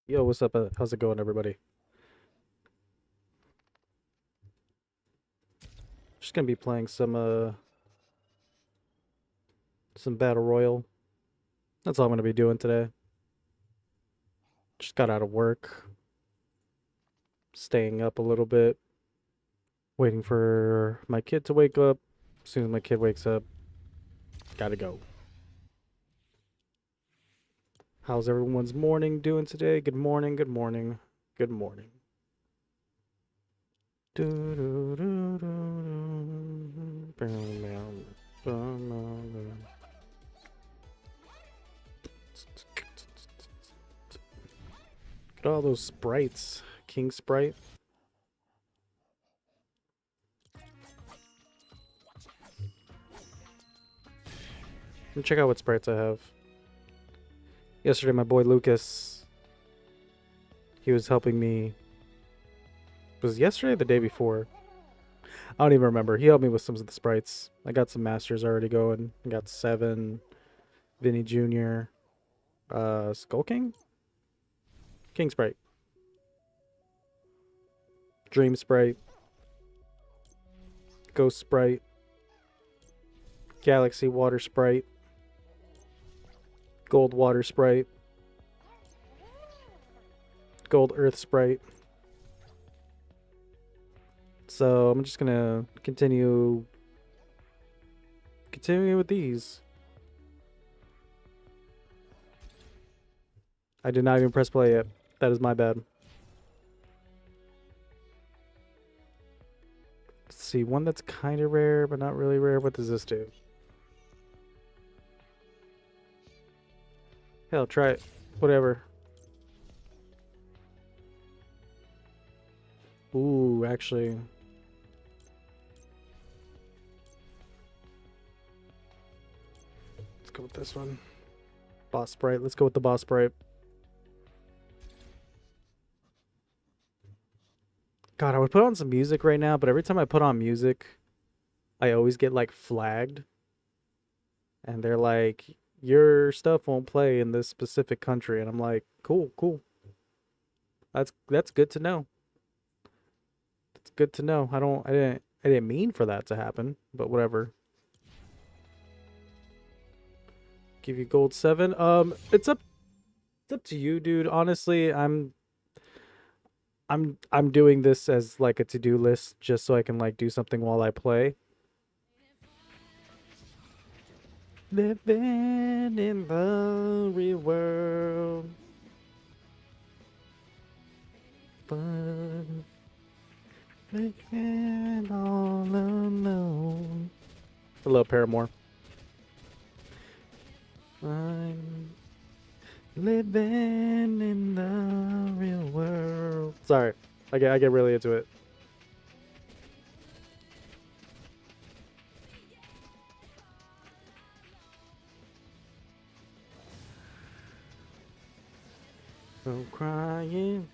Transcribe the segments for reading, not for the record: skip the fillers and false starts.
Yo, what's up? How's it going, everybody? Just gonna be playing some Battle Royale. That's all I'm gonna be doing today. Just got out of work, staying up a little bit, waiting for my kid to wake up. As soon as my kid wakes up, gotta go. How's everyone's morning doing today? Good morning, good morning, good morning. Look at all those sprites. King Sprite. Let me check out what sprites I have. Yesterday, my boy Lucas, he was helping me. Was it yesterday or the day before? I don't even remember. He helped me with some of the sprites. I got some masters already going. I got Seven, Vinny Jr., Skull King? King Sprite, Dream Sprite, Ghost Sprite, Galaxy Water Sprite, Gold Water Sprite, Gold Earth Sprite. So I'm just gonna continue with these. I did not even press play yet. That is my bad. Let's see, one that's kind of rare, but not really rare. What does this do? Hell, try it. Whatever. Ooh, actually. Let's go with this one. Boss Sprite. Let's go with the Boss Sprite. God, I would put on some music right now, but every time I put on music, I always get like flagged. And they're like, your stuff won't play in this specific country. And I'm like, cool, cool. That's good to know. It's good to know. I didn't mean for that to happen, but whatever. Give you gold 7. It's up to you, dude. Honestly, I'm doing this as like a to-do list just so I can like do something while I play. Living in the real world. Fun. Living all alone. Hello, Paramore. I'm living in the real world. Sorry, I get really into it. I'm crying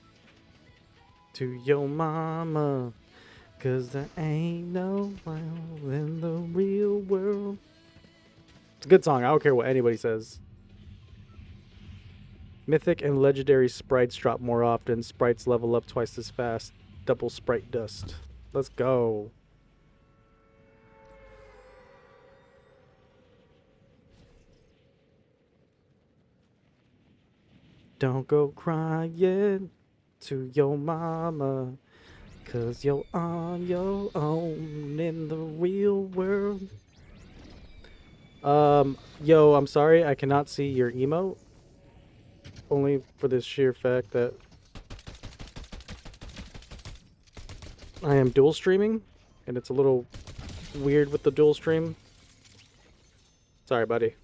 to your mama, 'cause there ain't no one in the real world. It's a good song. I don't care what anybody says. Mythic and legendary sprites drop more often. Sprites level up twice as fast. Double sprite dust. Let's go. Don't go crying to your mama, 'cause you're on your own in the real world. Yo, I'm sorry, I cannot see your emote. Only for this sheer fact that I am dual streaming, and it's a little weird with the dual stream. Sorry, buddy.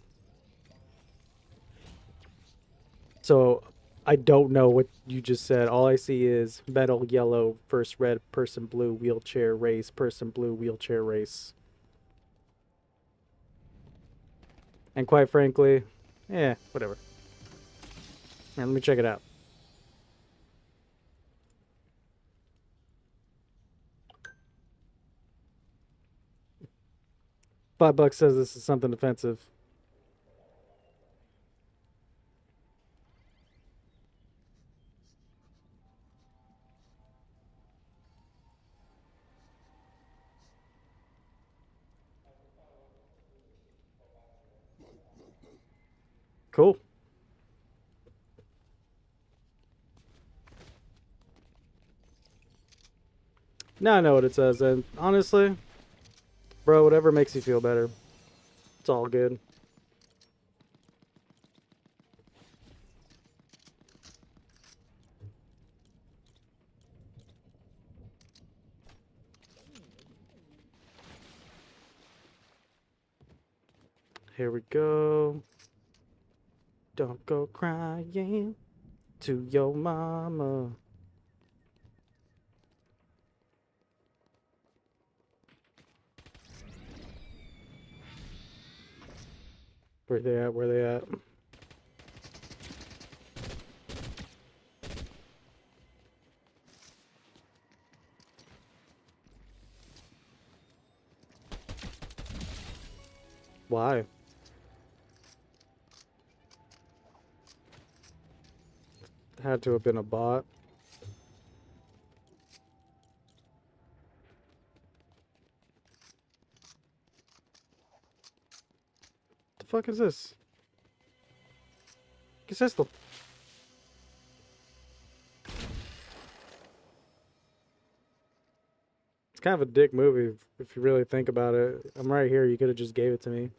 So, I don't know what you just said. All I see is metal yellow, first red, person blue, wheelchair race, person blue, wheelchair race. And quite frankly, whatever. Let me check it out. $5 says this is something offensive. Cool. Now I know what it says, and honestly, bro, whatever makes you feel better. It's all good. Here we go. Don't go crying to your mama. Where they at? Where they at? Why? Had to have been a bot. The fuck is this? ¿Qué es esto? It's kind of a dick movie if you really think about it. I'm right here. You could have just gave it to me.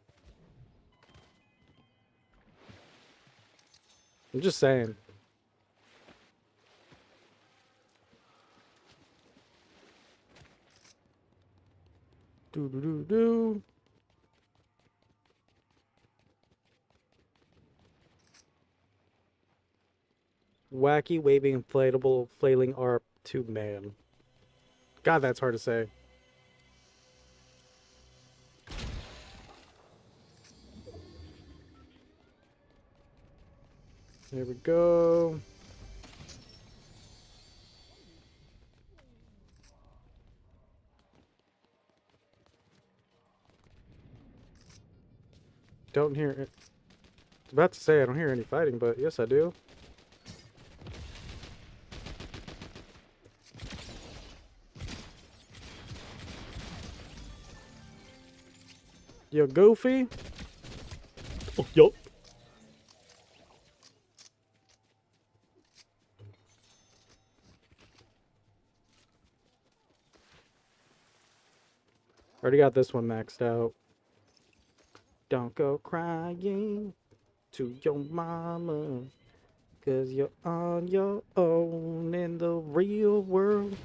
I'm just saying. Do do do do. Wacky waving inflatable flailing ARP to man. God, that's hard to say. Here we go. Don't hear it. I was about to say I don't hear any fighting, but yes I do. Yo, Goofy. Oh, yup. Already got this one maxed out. Don't go crying to your mama, 'cause you're on your own in the real world.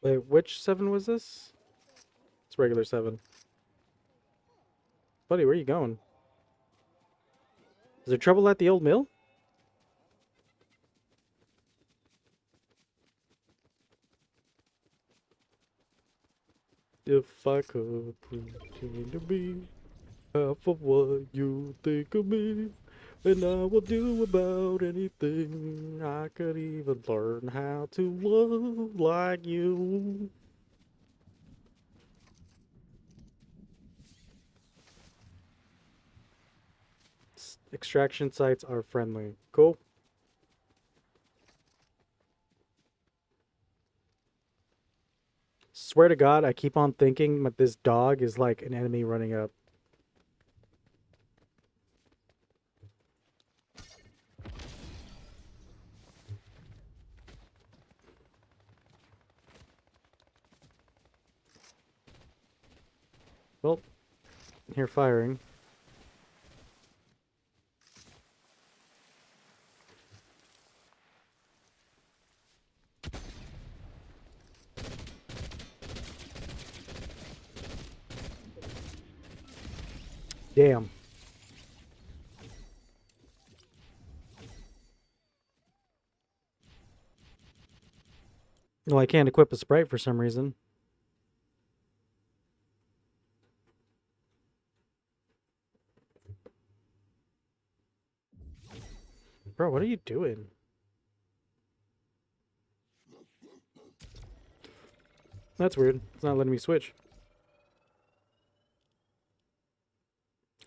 Wait, which 7 was this? It's regular 7. Buddy, where you going? Is there trouble at the old mill? If I could pretend to be half of what you think of me, and I will do about anything. I could even learn how to love like you. Extraction sites are friendly. Cool. Swear to God, I keep on thinking that this dog is like an enemy running up. Well, here firing. Damn. Well, I can't equip a sprite for some reason. Bro, what are you doing? That's weird. It's not letting me switch.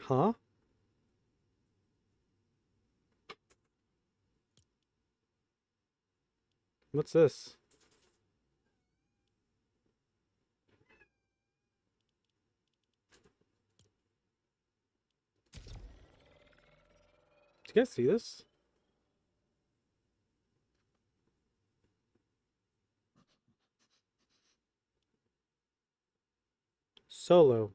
Huh? What's this? Do you guys see this? Solo.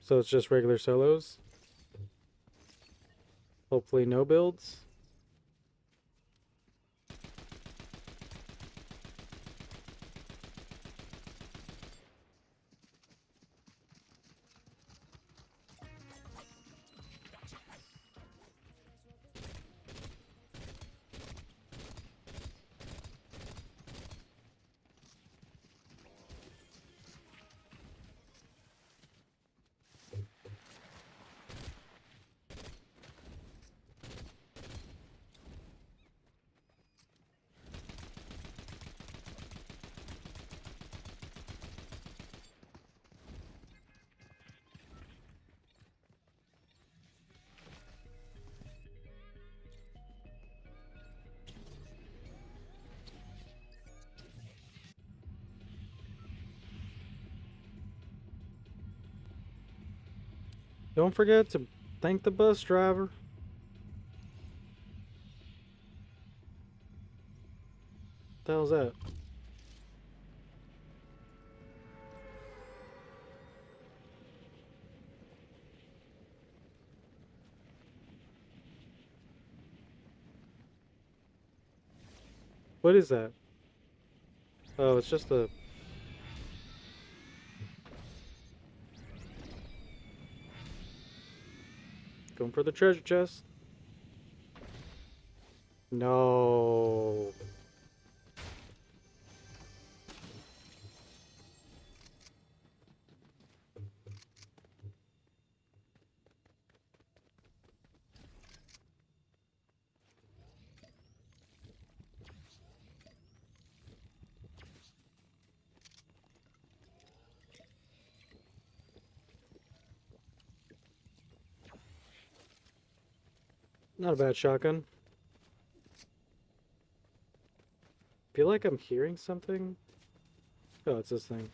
So it's just regular solos? Hopefully no builds? Don't forget to thank the bus driver. What the hell's that? What is that? Oh, it's just a... Going for the treasure chest. No. Not a bad shotgun. Feel like I'm hearing something. Oh, it's this thing.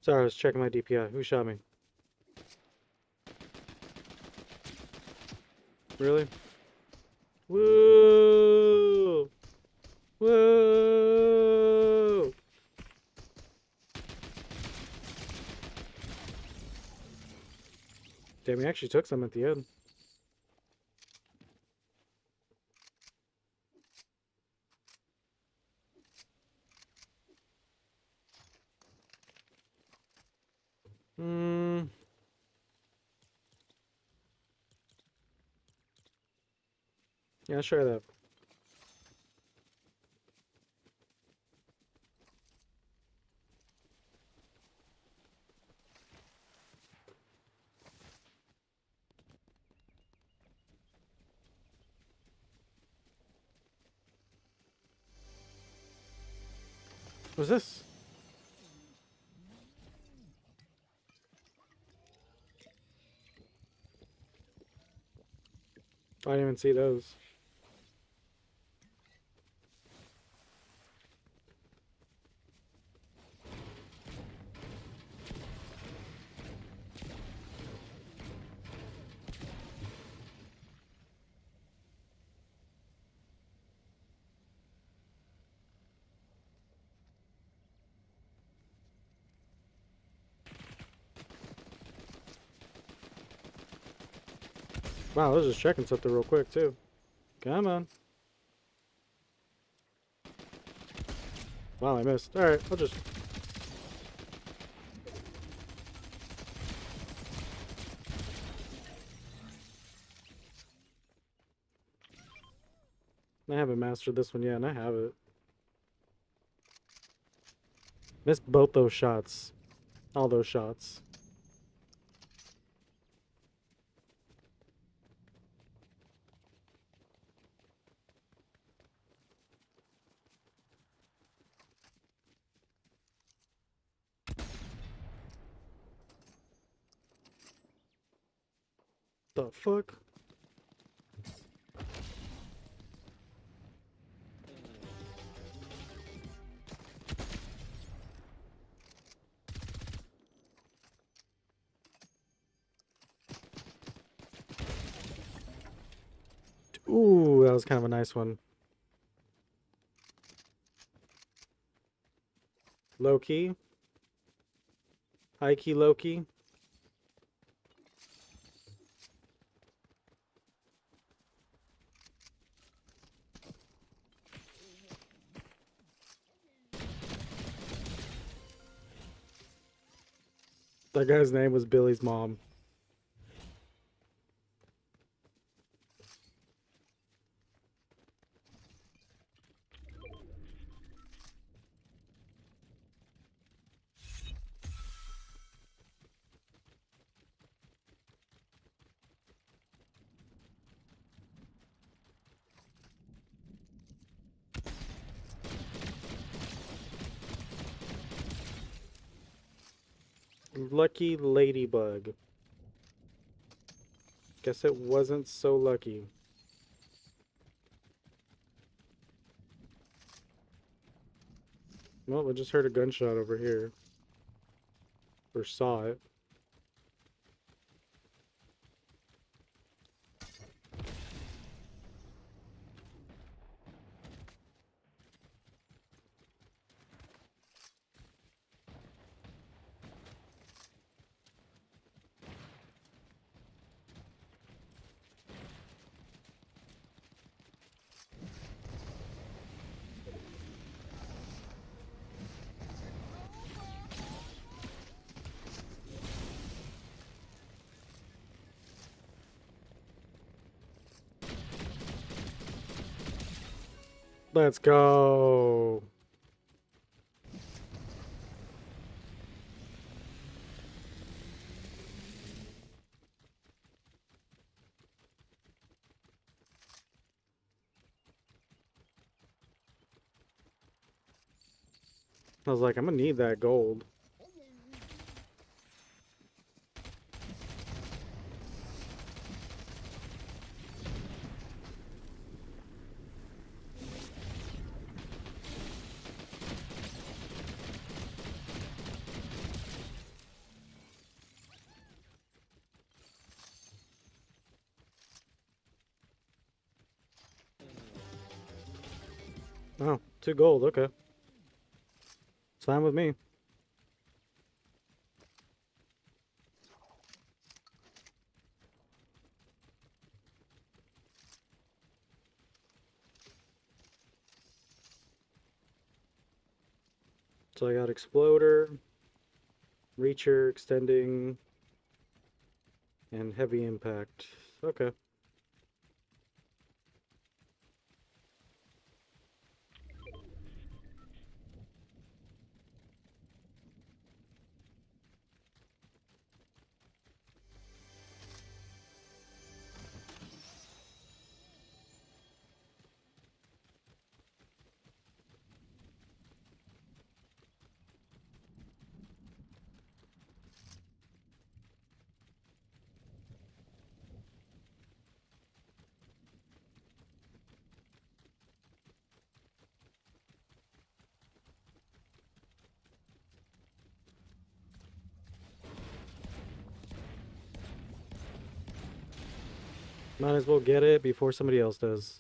Sorry, I was checking my DPI. Who shot me? Really? Woo! Woo! Damn, we actually took some at the end. Hmm. Yeah, let's try that. What's this? I didn't even see those. Wow, I was just checking something real quick, too. Come on. Wow, I missed. Alright, I'll just... I haven't mastered this one yet, and I have it. Missed both those shots. All those shots. The fuck? Ooh, that was kind of a nice one. Low key. High key, low key. That guy's name was Billy's mom. Lucky ladybug. Guess it wasn't so lucky. Well, we just heard a gunshot over here. Or saw it. Let's go. I was like, I'm gonna need that gold. Oh, 2 gold, okay. It's fine with me. So I got Exploder, Reacher, Extending, and Heavy Impact. Okay. Might as well get it before somebody else does.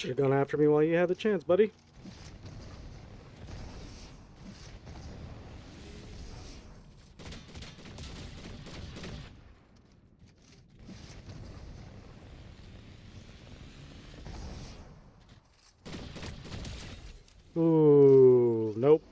Should've gone after me while you had the chance, buddy. Ooh, nope.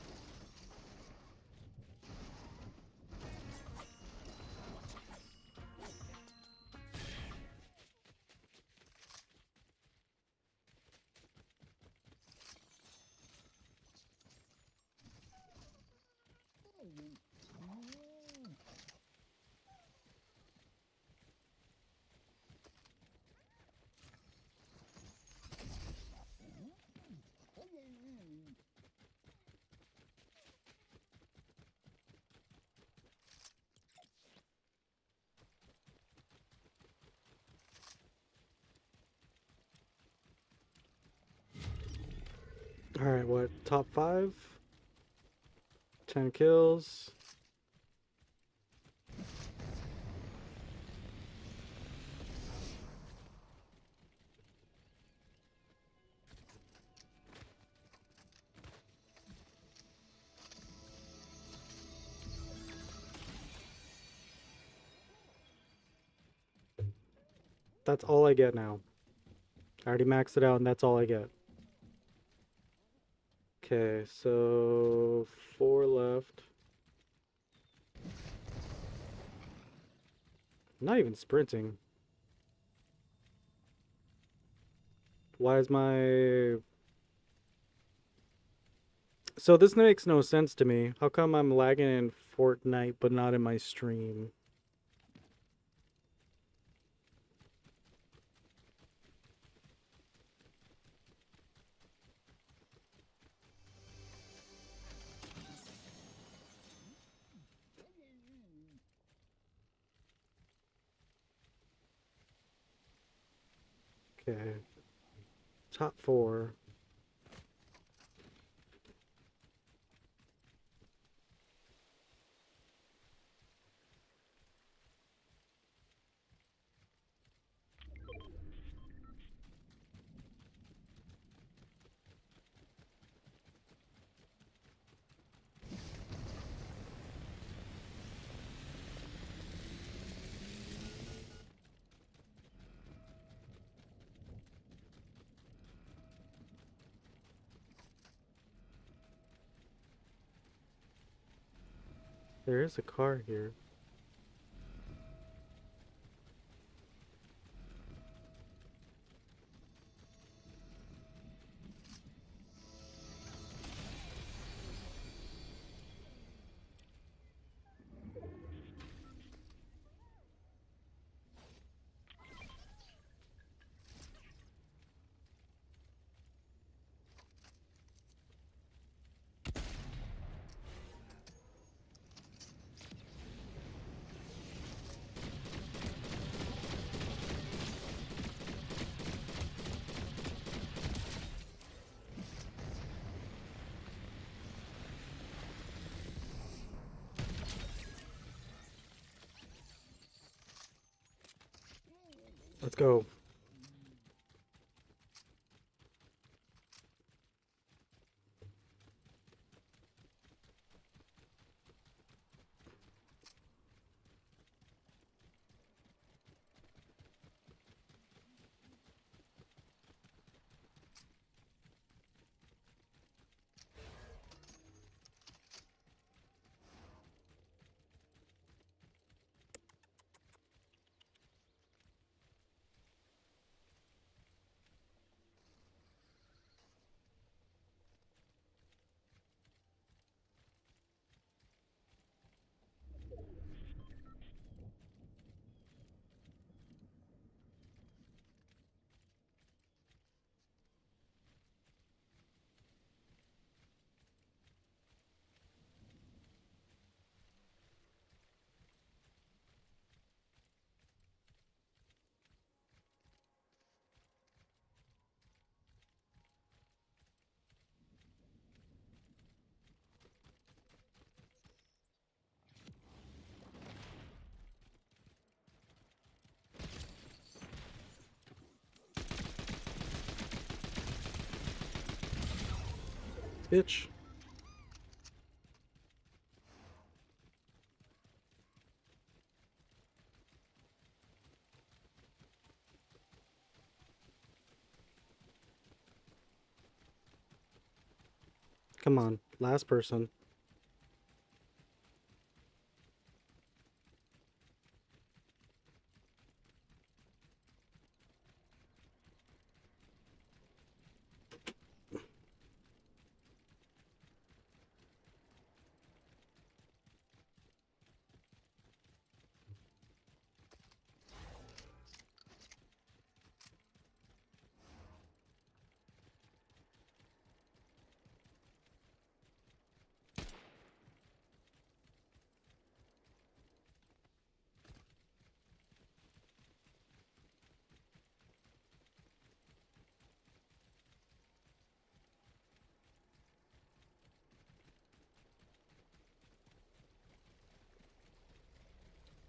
Alright, what? Top 5? 10 kills. That's all I get now. I already maxed it out and that's all I get. Okay, so 4 left. Not even sprinting. Why is my... So this makes no sense to me. How come I'm lagging in Fortnite but not in my stream? Okay. Top 4. There is a car here. Let's go. bitch. Come on, last person.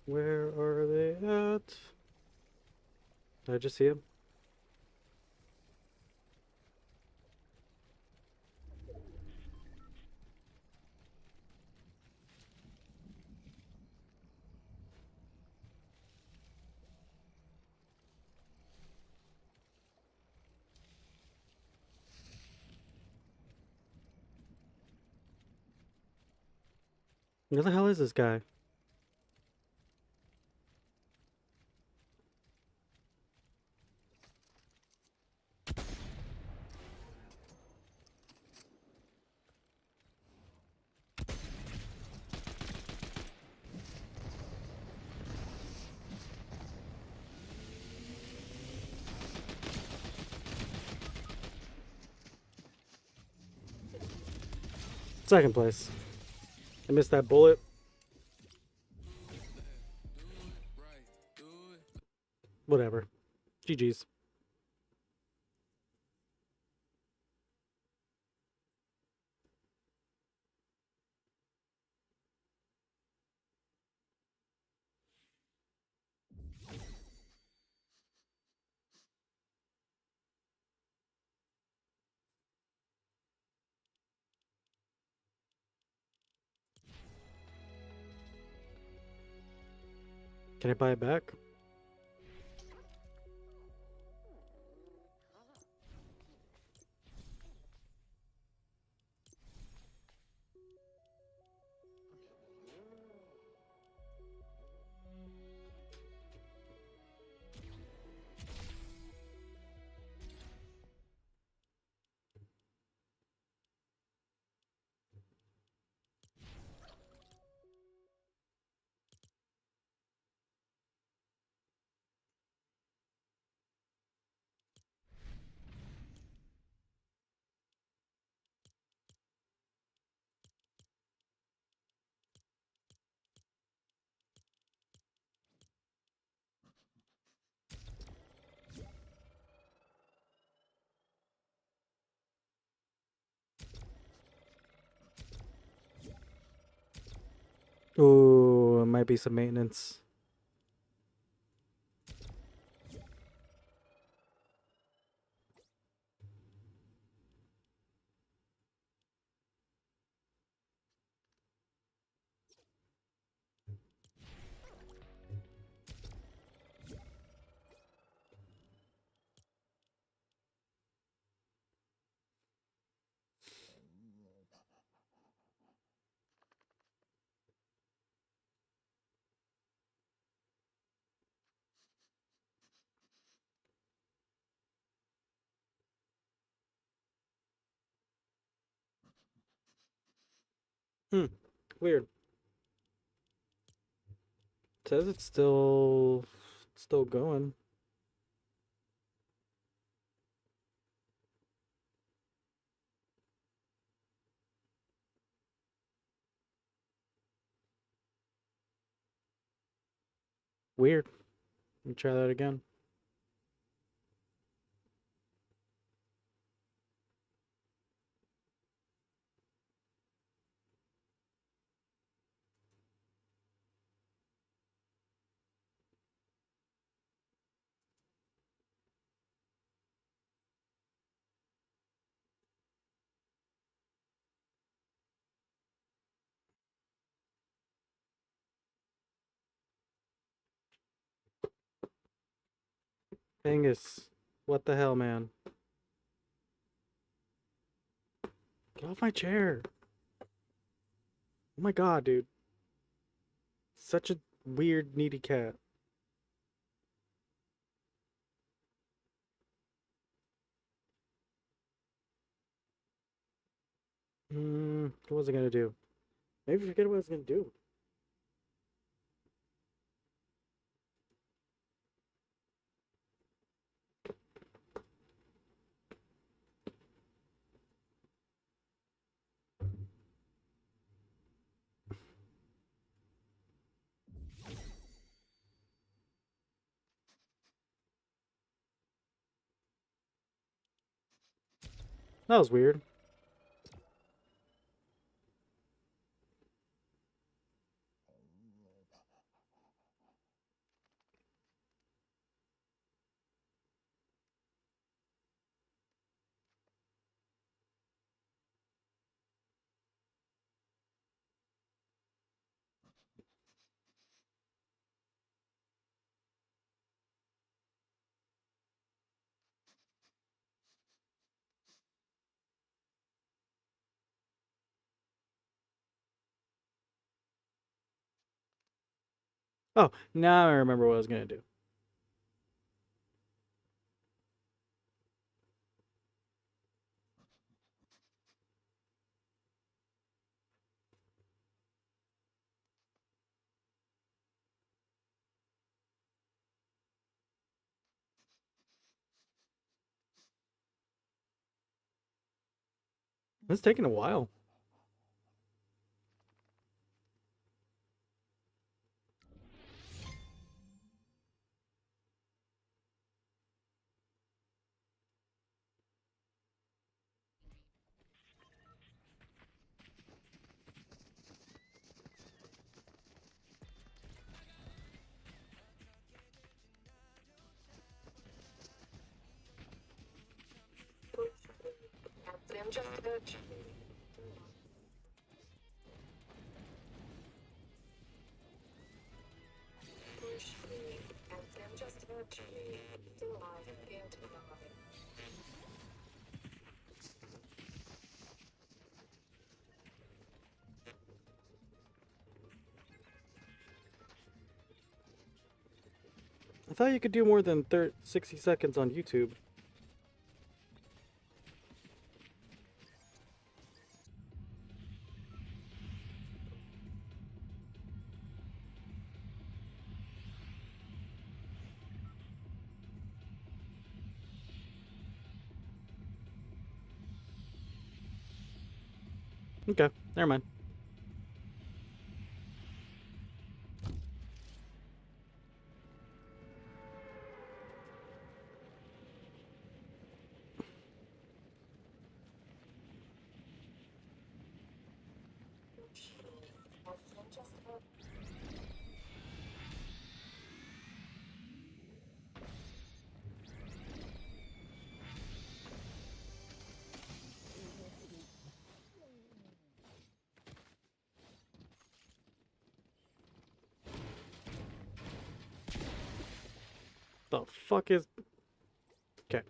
Where are they at? Did I just see him? Where the hell is this guy? Second place. I missed that bullet. Whatever. GG's. Can I buy it back? Ooh, it might be some maintenance. Hmm. Weird. It says it's still going. Weird. Let me try that again. Angus, what the hell, man? Get off my chair. Oh my god, dude. Such a weird, needy cat. What was I gonna do? Maybe forget what I was gonna do. That was weird. Oh, now I remember what I was gonna do. It's taking a while. I thought you could do more than 60 seconds on YouTube. Okay, never mind. The fuck is... Okay.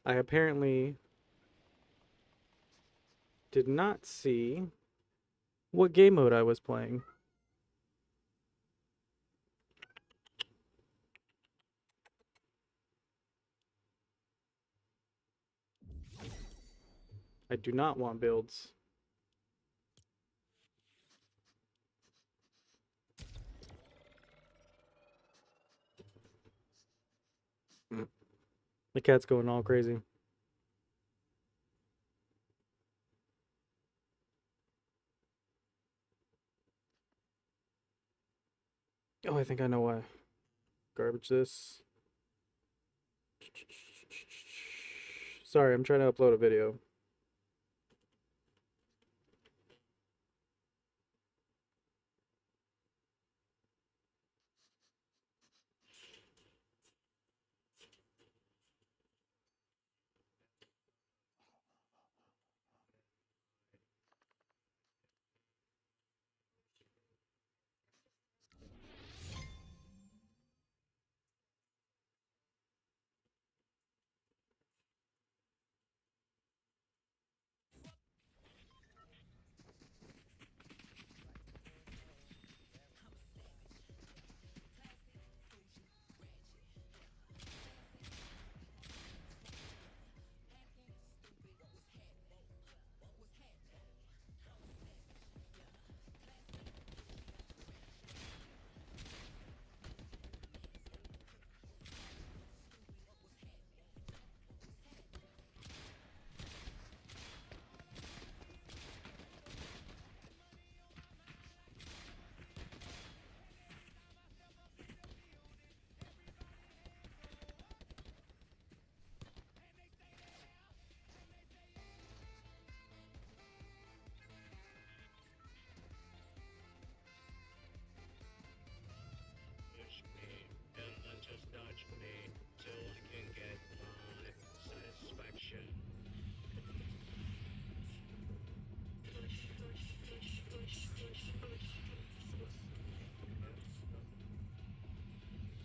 I apparently did not see what game mode I was playing. I do not want builds. The cat's going all crazy. Oh, I think I know why. Garbage this. Sorry, I'm trying to upload a video.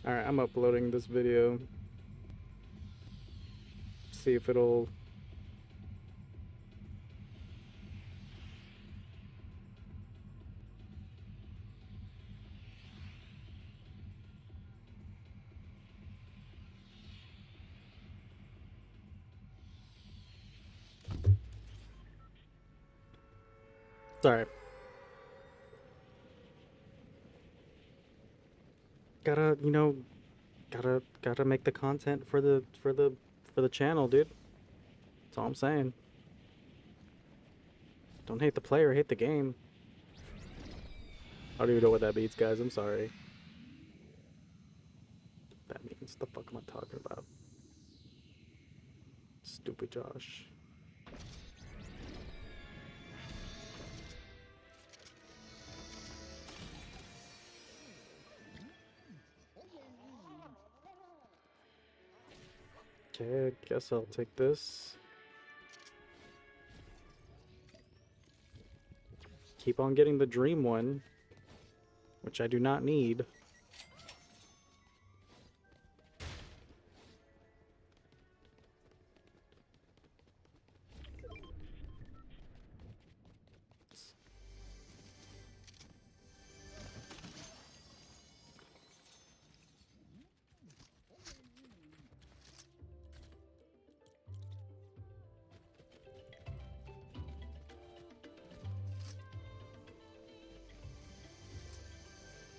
Alright, I'm uploading this video. See if it'll... Sorry. Gotta, you know, gotta make the content for the channel, dude. That's all I'm saying. Don't hate the player, hate the game. I don't even know what that means, guys. I'm sorry. That means the fuck am I talking about? Stupid Josh. Okay, I guess I'll take this. Keep on getting the dream one, which I do not need.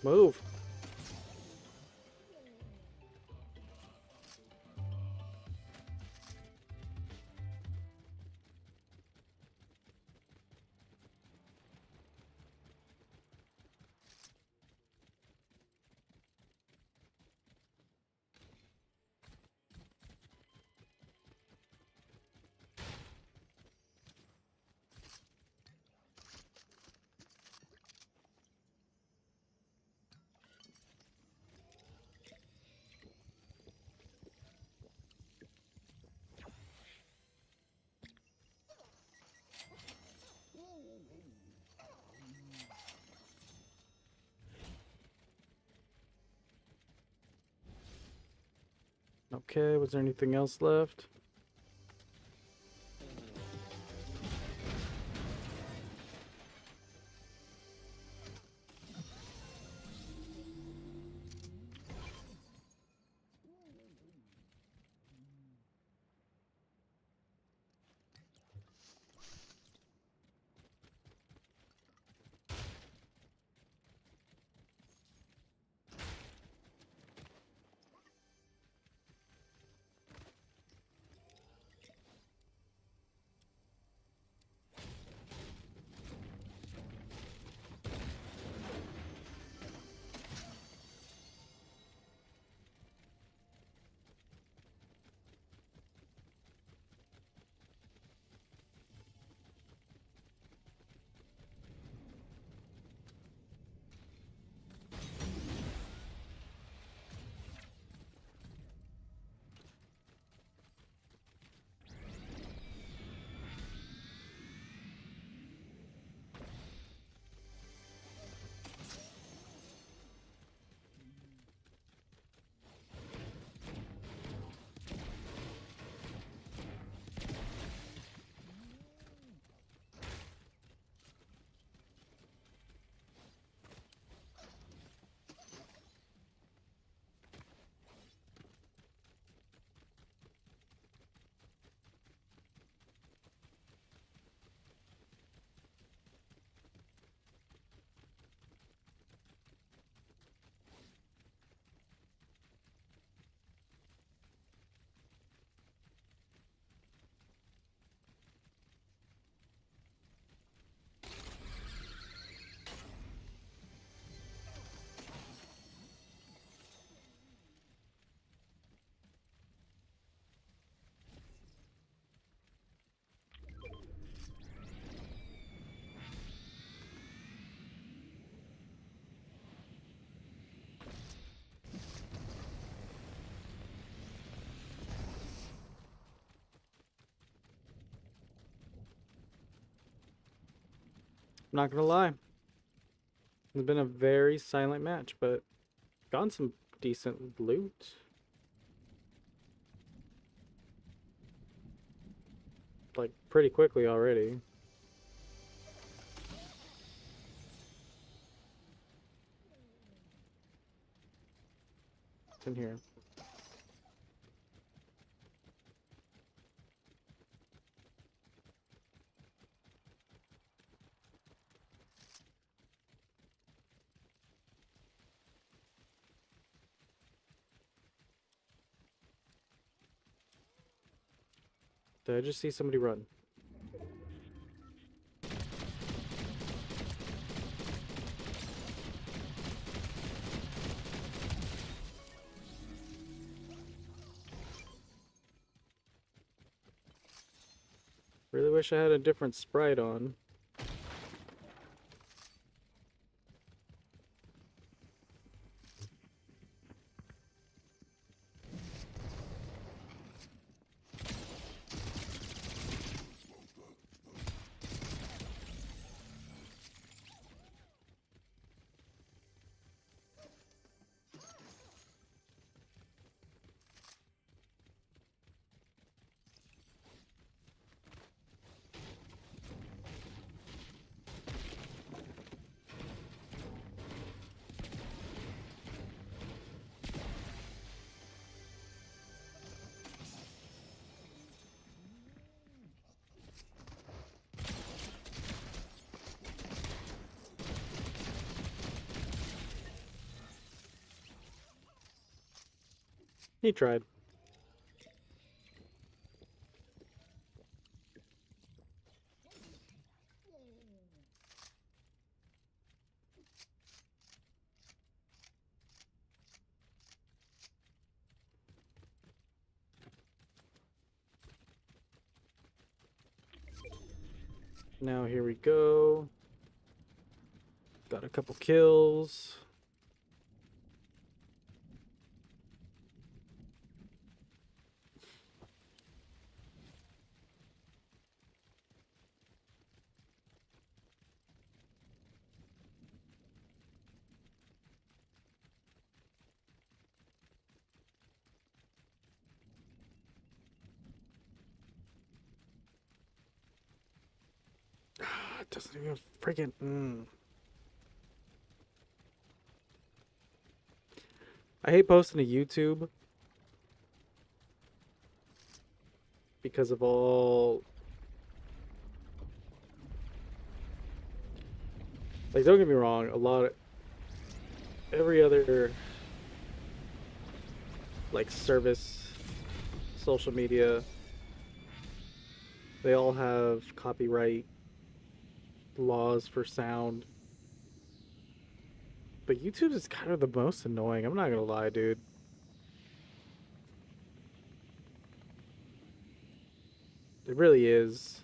Move. Okay, was there anything else left? I'm not gonna lie. It's been a very silent match, but decent loot. Like, pretty quickly already. What's in here? Did I just see somebody run? Really wish I had a different sprite on. He tried. Now here we go. Got a couple kills. It doesn't even freaking. I hate posting to YouTube because of all. Like, don't get me wrong, every other like service, social media, they all have copyright laws for sound. But YouTube is kind of the most annoying. I'm not gonna lie, dude. It really is.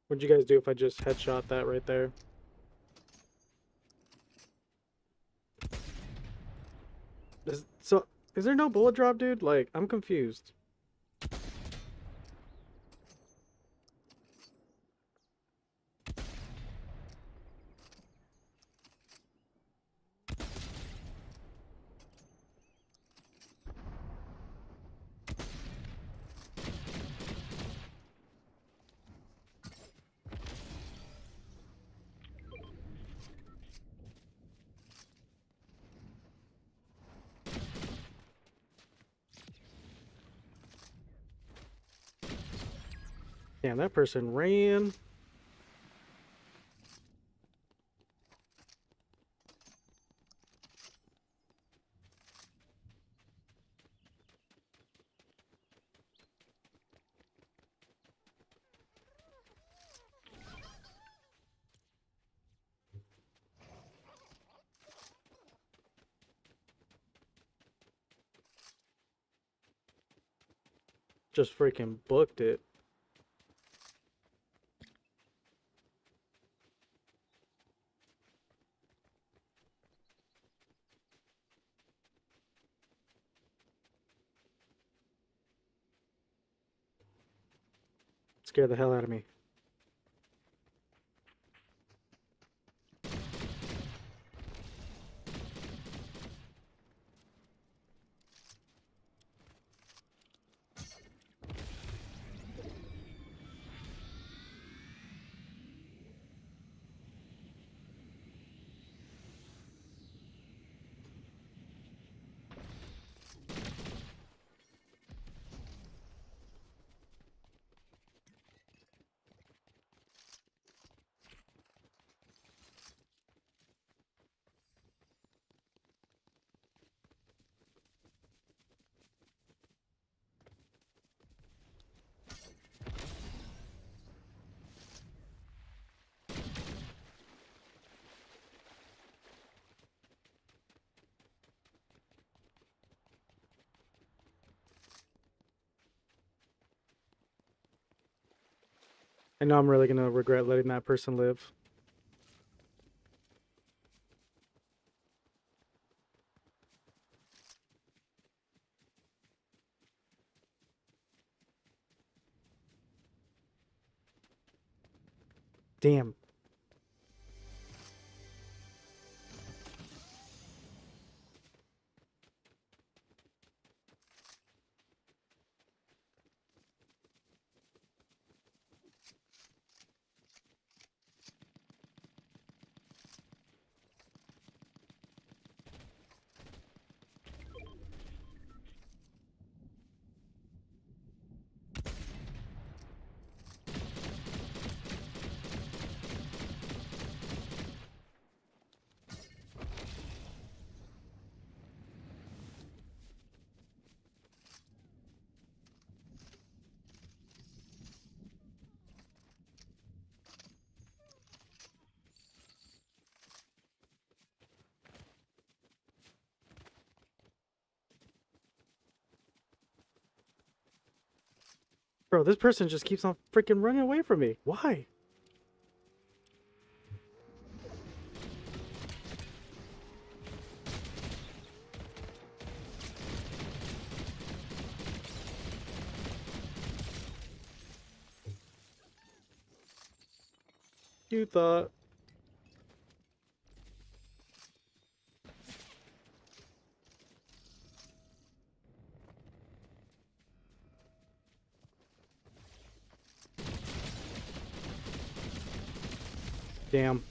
What'd you guys do if I just headshot that right there? Is there no bullet drop, dude? Like, I'm confused. Damn, that person ran. Just freaking booked it. Scared the hell out of me. I know I'm really gonna regret letting that person live. Damn. Bro, this person just keeps on freaking running away from me. Why? You thought. Damn.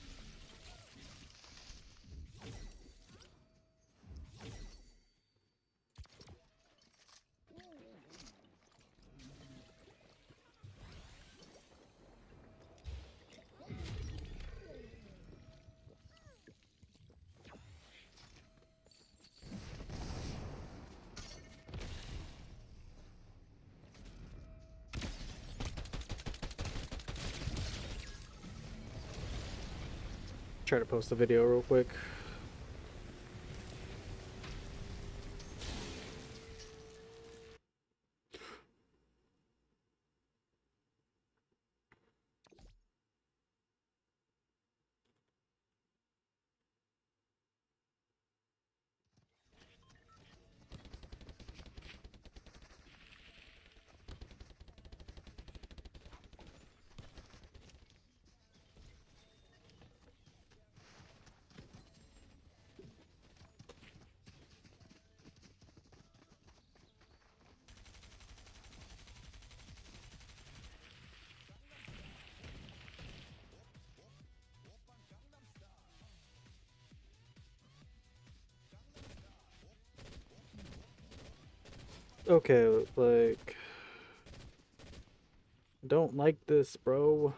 Try to post the video real quick. Okay, like Don't like this, bro.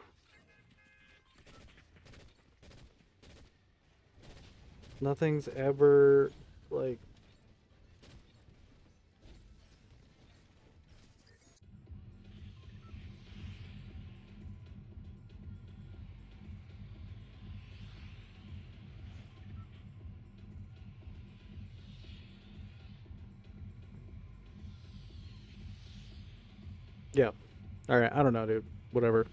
Nothing's ever like yeah. All right, I don't know, dude. Whatever.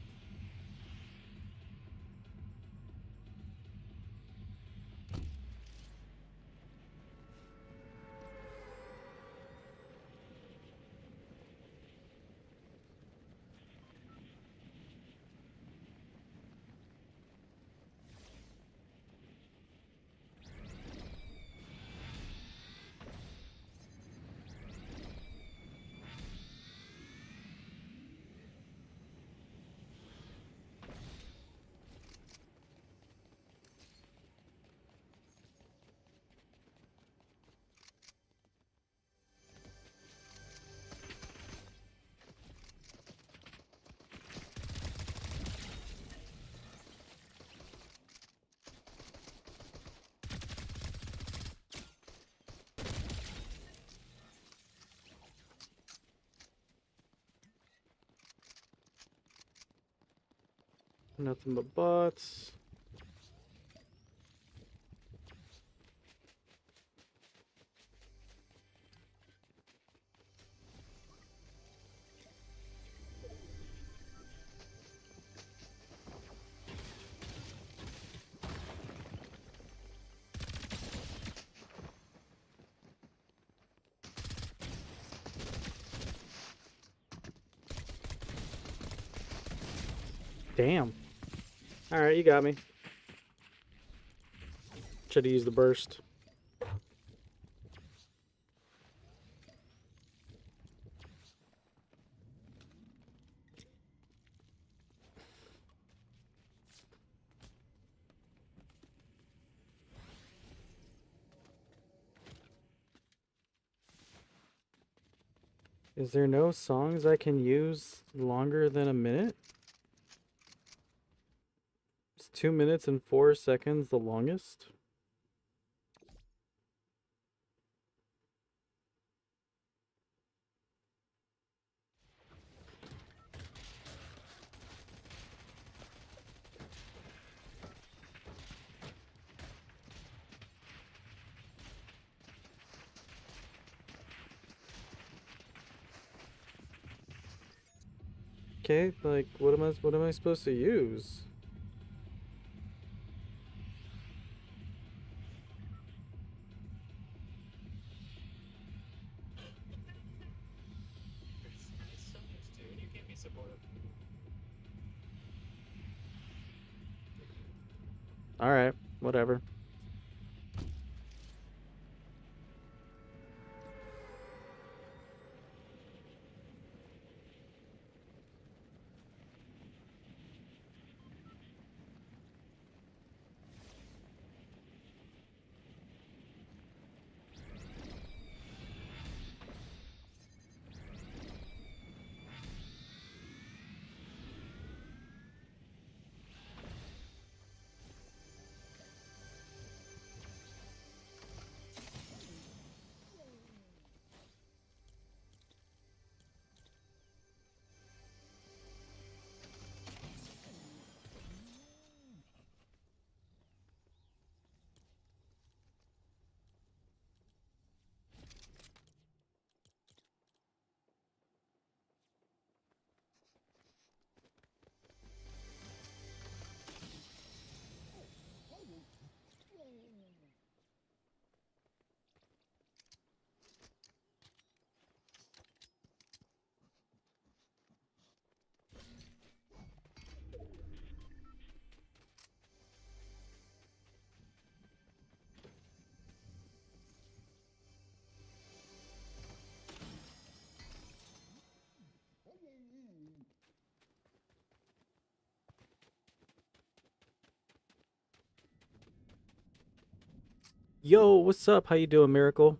Nothing but bots. Damn. All right, you got me. Should have used the burst. Is there no songs I can use longer than a minute? Is 2 minutes and 4 seconds the longest? Okay, like what am I supposed to use? All right, whatever. Yo, what's up? How you doing, Miracle?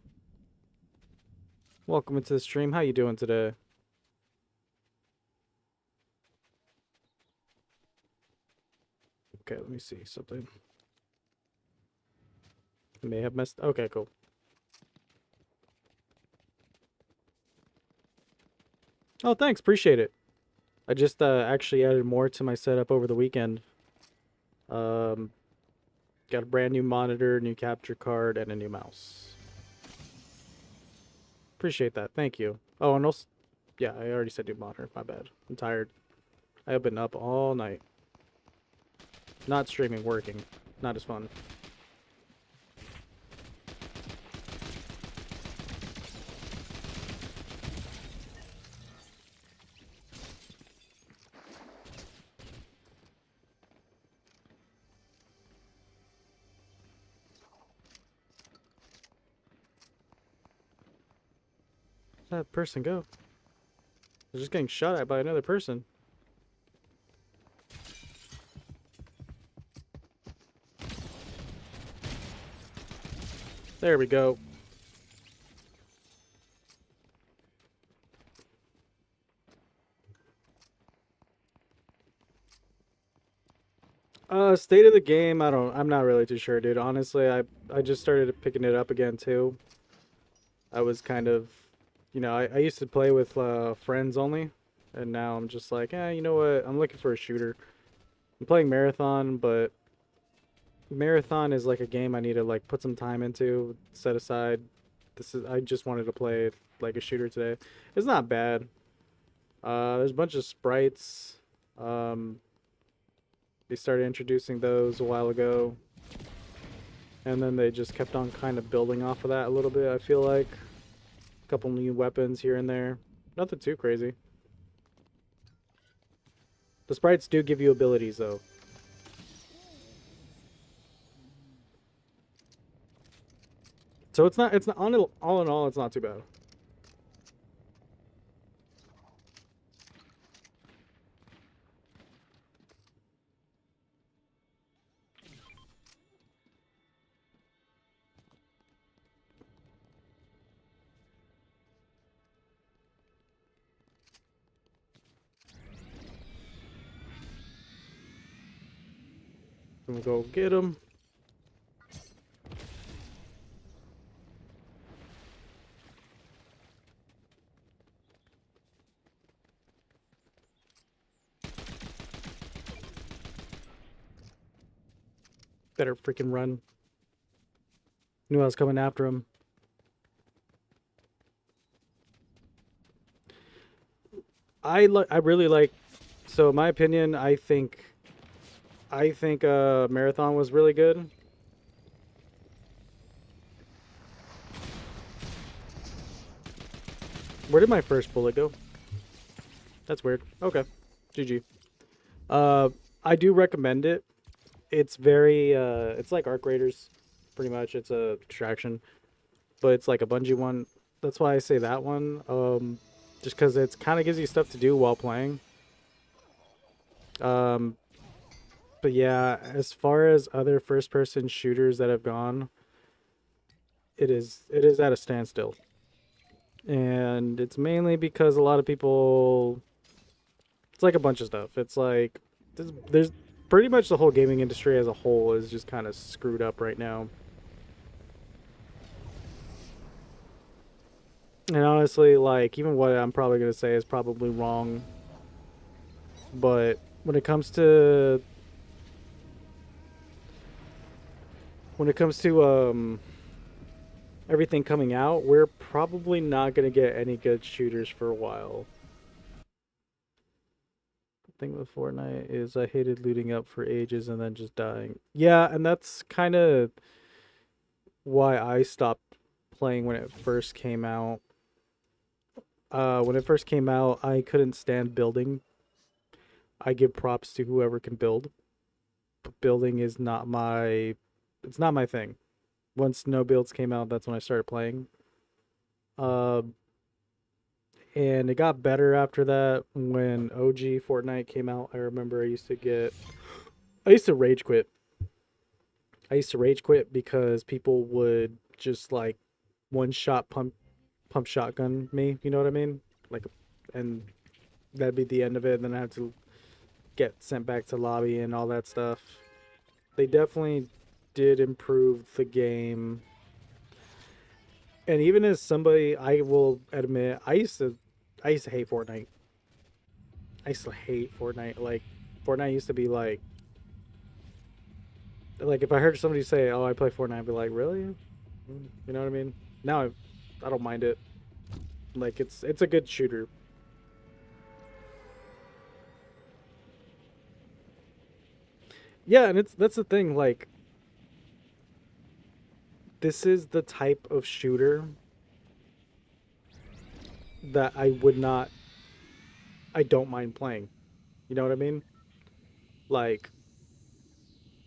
Welcome into the stream. How you doing today? Okay, let me see something. May have messed. Okay, cool. Oh, thanks. Appreciate it. I just actually added more to my setup over the weekend. Um, got a brand new monitor, new capture card, and a new mouse. Appreciate that. Thank you. Oh, and also, yeah, I already said new monitor. My bad. I'm tired. I have been up all night. Not streaming, working. Not as fun. Where'd that person go? They're just getting shot at by another person. There we go. State of the game, I'm not really too sure, dude. Honestly, I just started picking it up again too. I was kind of, I used to play with friends only, and now I'm just like, you know what? I'm looking for a shooter. I'm playing Marathon, but Marathon is like a game I need to like put some time into, set aside. I just wanted to play like a shooter today. It's not bad. There's a bunch of sprites. Um, they started introducing those a while ago, and then they just kept on kind of building off of that a little bit. I feel like a couple new weapons here and there. Nothing too crazy. The sprites do give you abilities though. So it's not all in all it's not too bad. We'll go get them. Better freaking run. Knew I was coming after him. I really like. So in my opinion, I think Marathon was really good. Where did my first bullet go? That's weird. Okay. GG. Uh, I do recommend it. It's very it's like Arc Raiders, pretty much. It's a distraction, but it's like a Bungie one. That's why I say that one. Just because it's kind of gives you stuff to do while playing. Um, but yeah, as far as other first-person shooters that have gone, it is at a standstill, and it's mainly because a lot of people. It's like a bunch of stuff. It's like there's pretty much the whole gaming industry as a whole is just kind of screwed up right now. And honestly, like even what I'm probably gonna say is probably wrong, but when it comes to everything coming out, we're probably not gonna get any good shooters for a while. The thing with Fortnite is I hated looting up for ages and then just dying. Yeah, and that's kind of why I stopped playing when it first came out. When it first came out, I couldn't stand building. I give props to whoever can build, but building is not my it's not my thing. Once no builds came out, that's when I started playing. Uh, and it got better after that when OG Fortnite came out. I remember I used to rage quit. I used to rage quit because people would just like one shot pump shotgun me. You know what I mean? Like, and that'd be the end of it. And then I had to get sent back to lobby and all that stuff. They definitely did improve the game. And even as somebody, I will admit, I used to hate Fortnite. I used to hate Fortnite. Like, Fortnite used to be like if I heard somebody say, "Oh, I play Fortnite," I'd be like, "Really?" You know what I mean? Now I don't mind it. Like, it's a good shooter. Yeah, and it's that's the thing. Like, this is the type of shooter that I don't mind playing. You know what I mean? Like,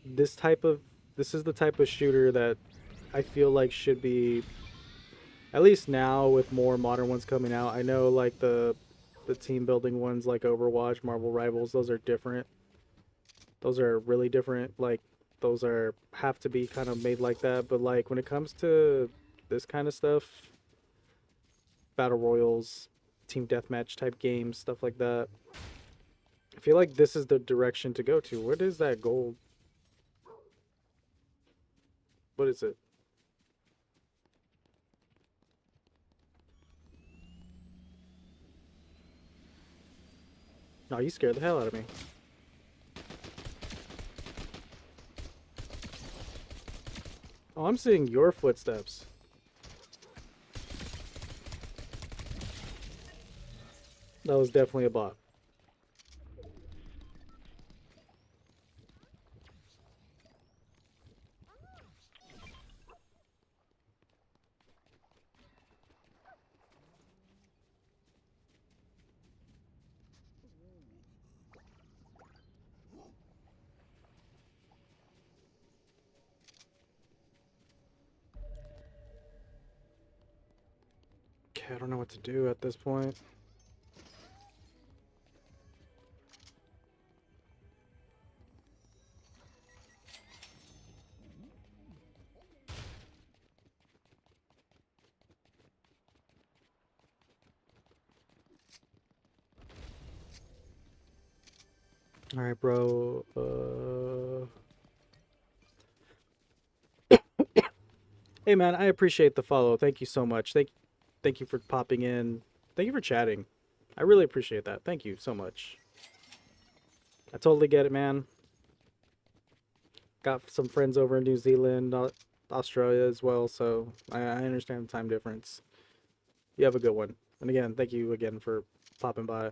this type of this is the type of shooter that I feel like should be, at least now with more modern ones coming out. I know like the team building ones like Overwatch, Marvel Rivals, those are different. Those are really different. Like, those are have to be kind of made like that, but like when it comes to this kind of stuff, battle royals, team deathmatch type games, stuff like that. I feel like this is the direction to go to. What is that gold? What is it? No, you scared the hell out of me. Oh, I'm seeing your footsteps. That was definitely a bot. Okay, I don't know what to do at this point. All right, bro. Hey, man, I appreciate the follow. Thank you so much. Thank you for popping in. Thank you for chatting. I really appreciate that. Thank you so much. I totally get it, man. Got some friends over in New Zealand, Australia as well, so I understand the time difference. You have a good one. And again, thank you again for popping by.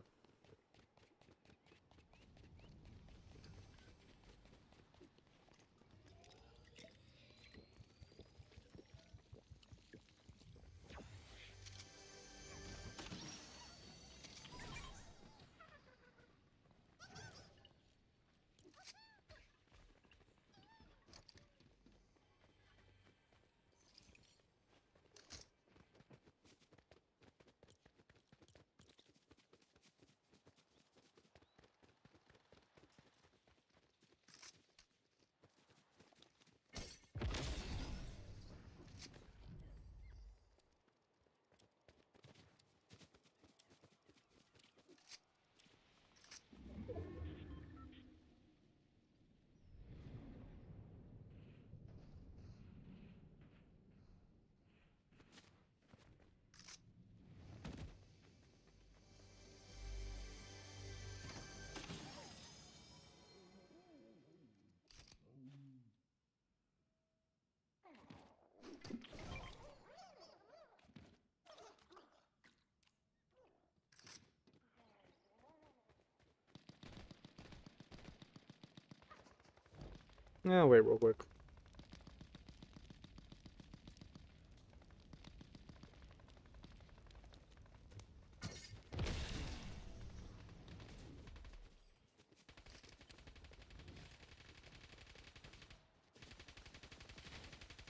Yeah, wait real quick.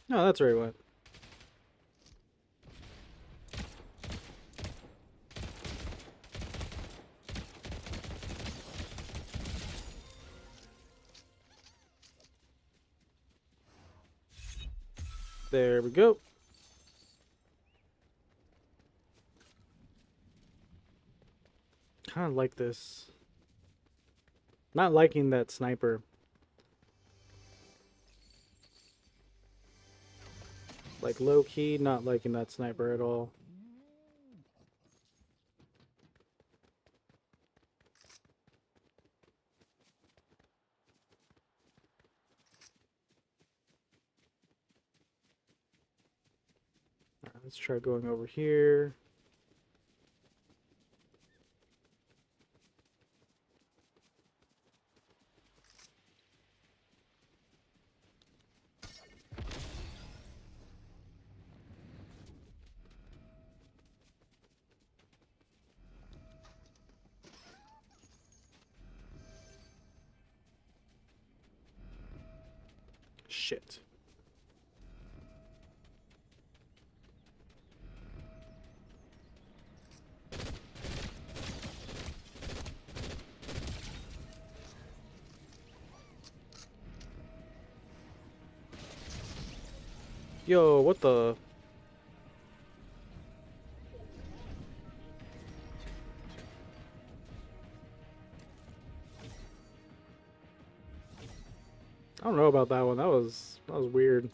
No, that's right. What? There we go. Kind of like this. Not liking that sniper. Like low key, not liking that sniper at all. Alright, let's try going over here. Shit. Yo, what the? I don't know about that one. That was weird.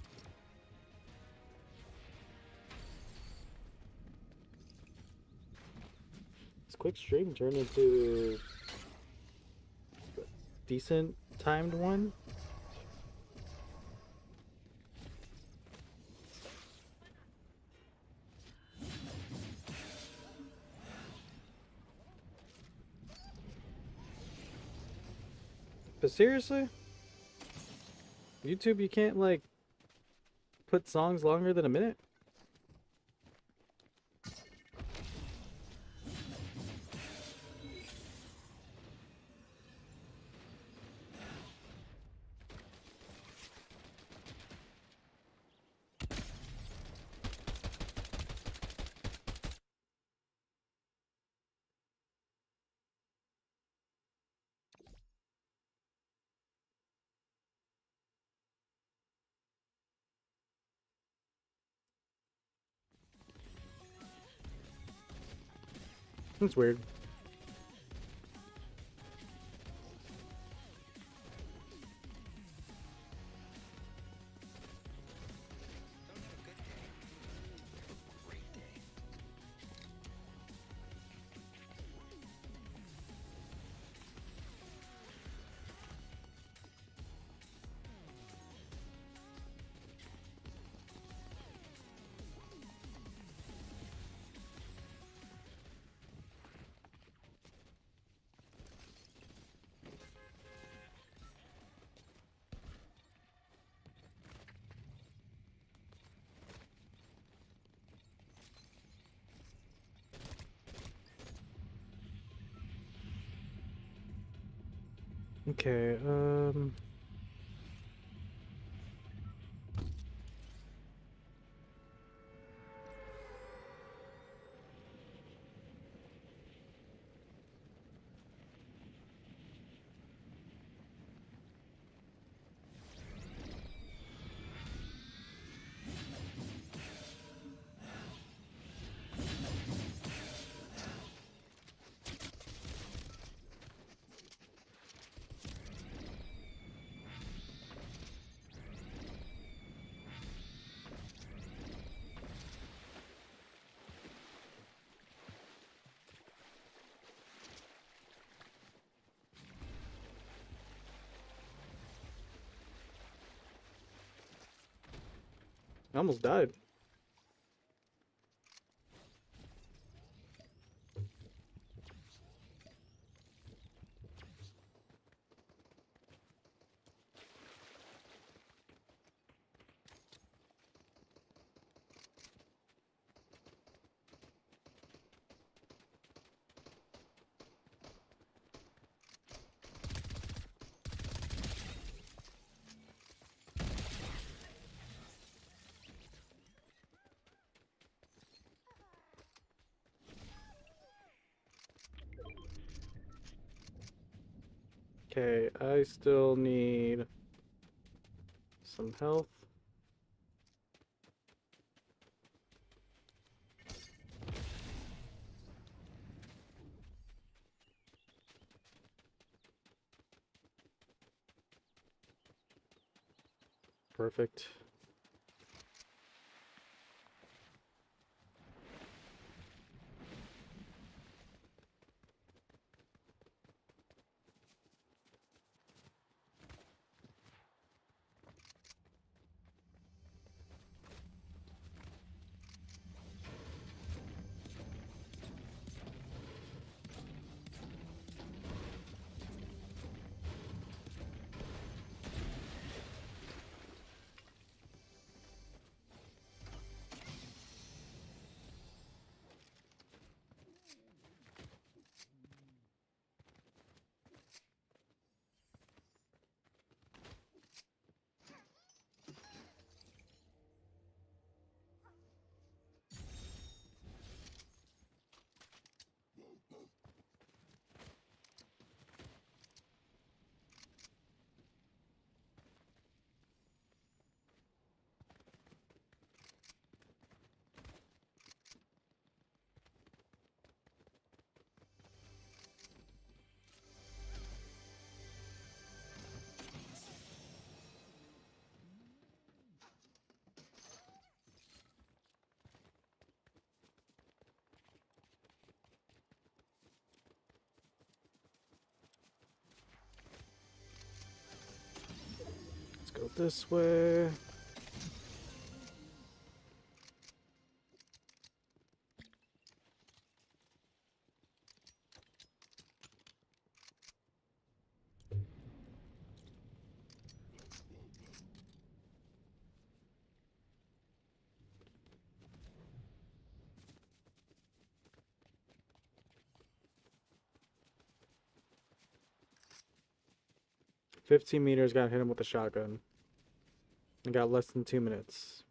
This quick stream turned into a decent timed one. But seriously? YouTube, you can't like put songs longer than a minute? That's weird. Okay, I almost died. Okay, I still need some health. Perfect. this way. "15 meters, got hit him with a shotgun. I got less than 2 minutes."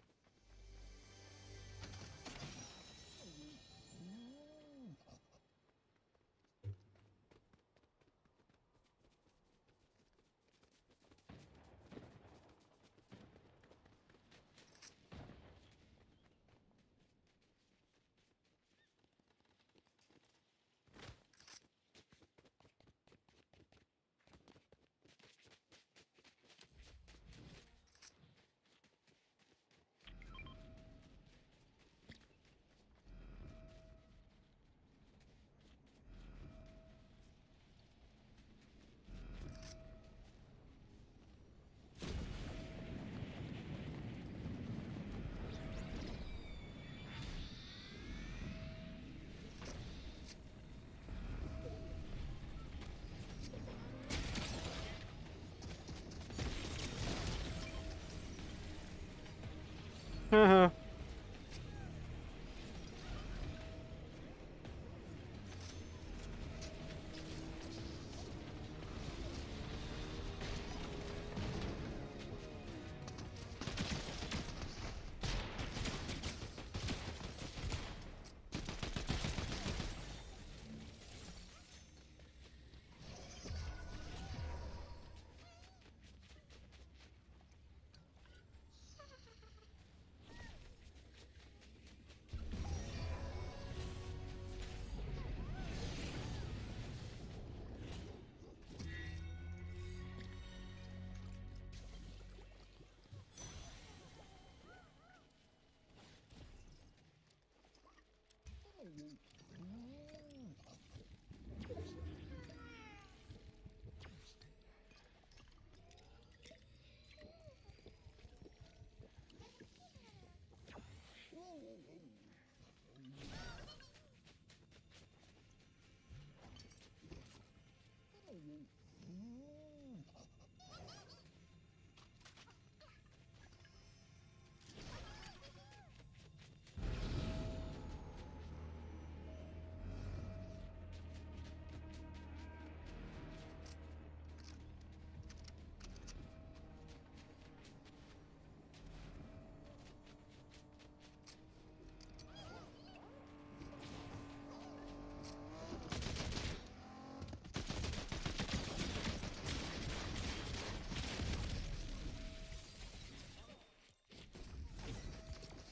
Haha.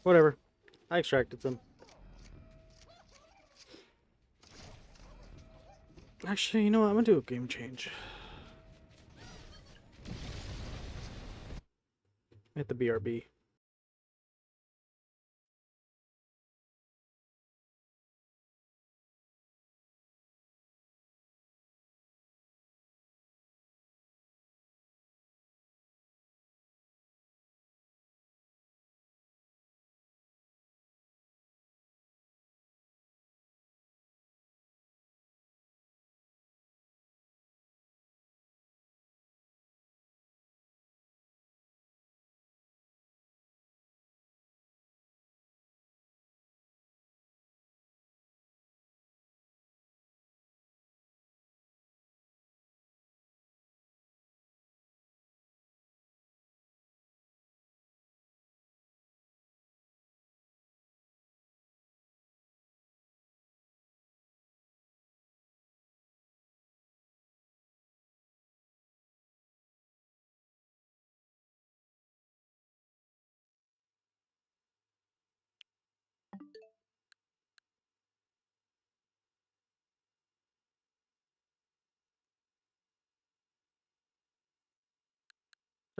Whatever. I extracted some. Actually, you know what? I'm gonna do a game change. Hit the BRB.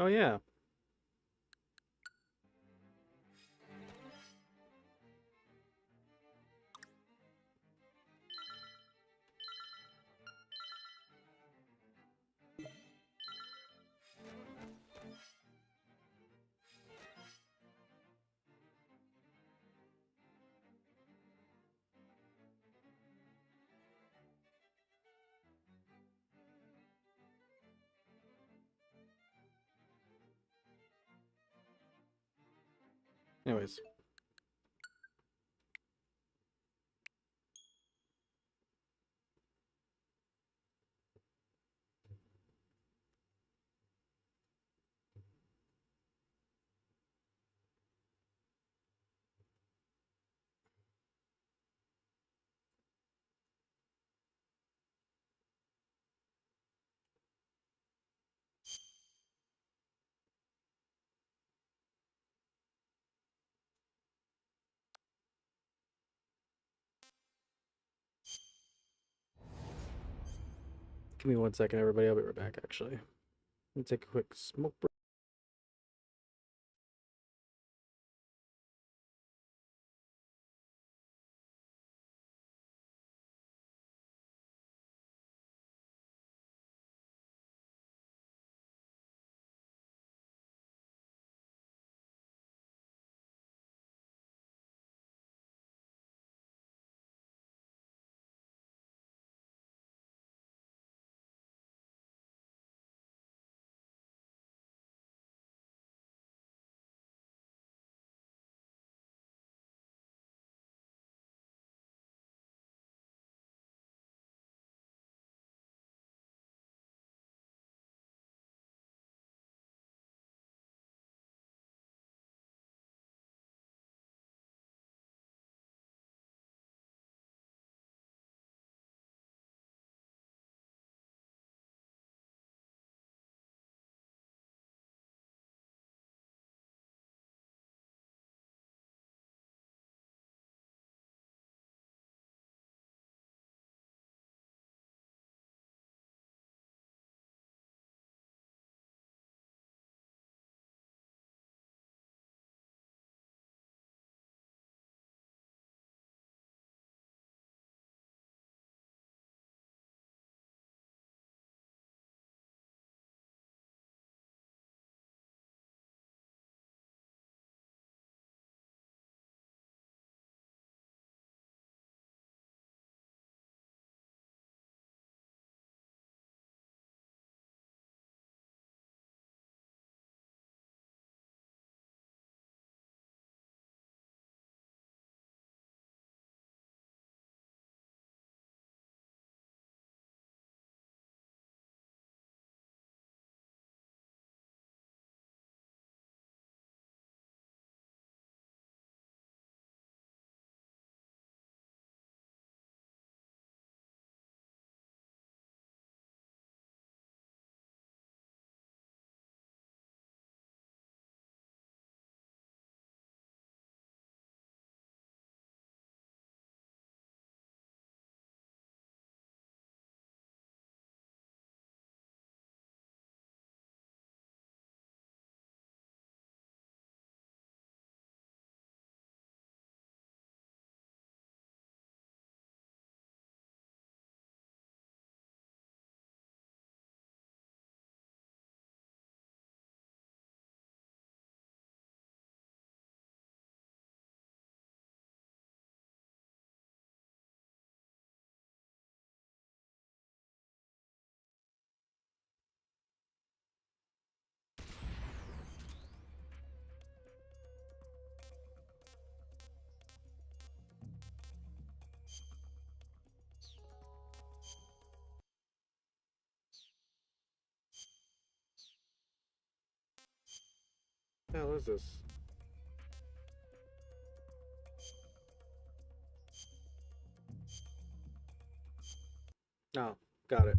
Oh yeah. Anyways. Give me 1 second, everybody. I'll be right back, actually. Let me take a quick smoke break. What the hell is this? Oh, got it.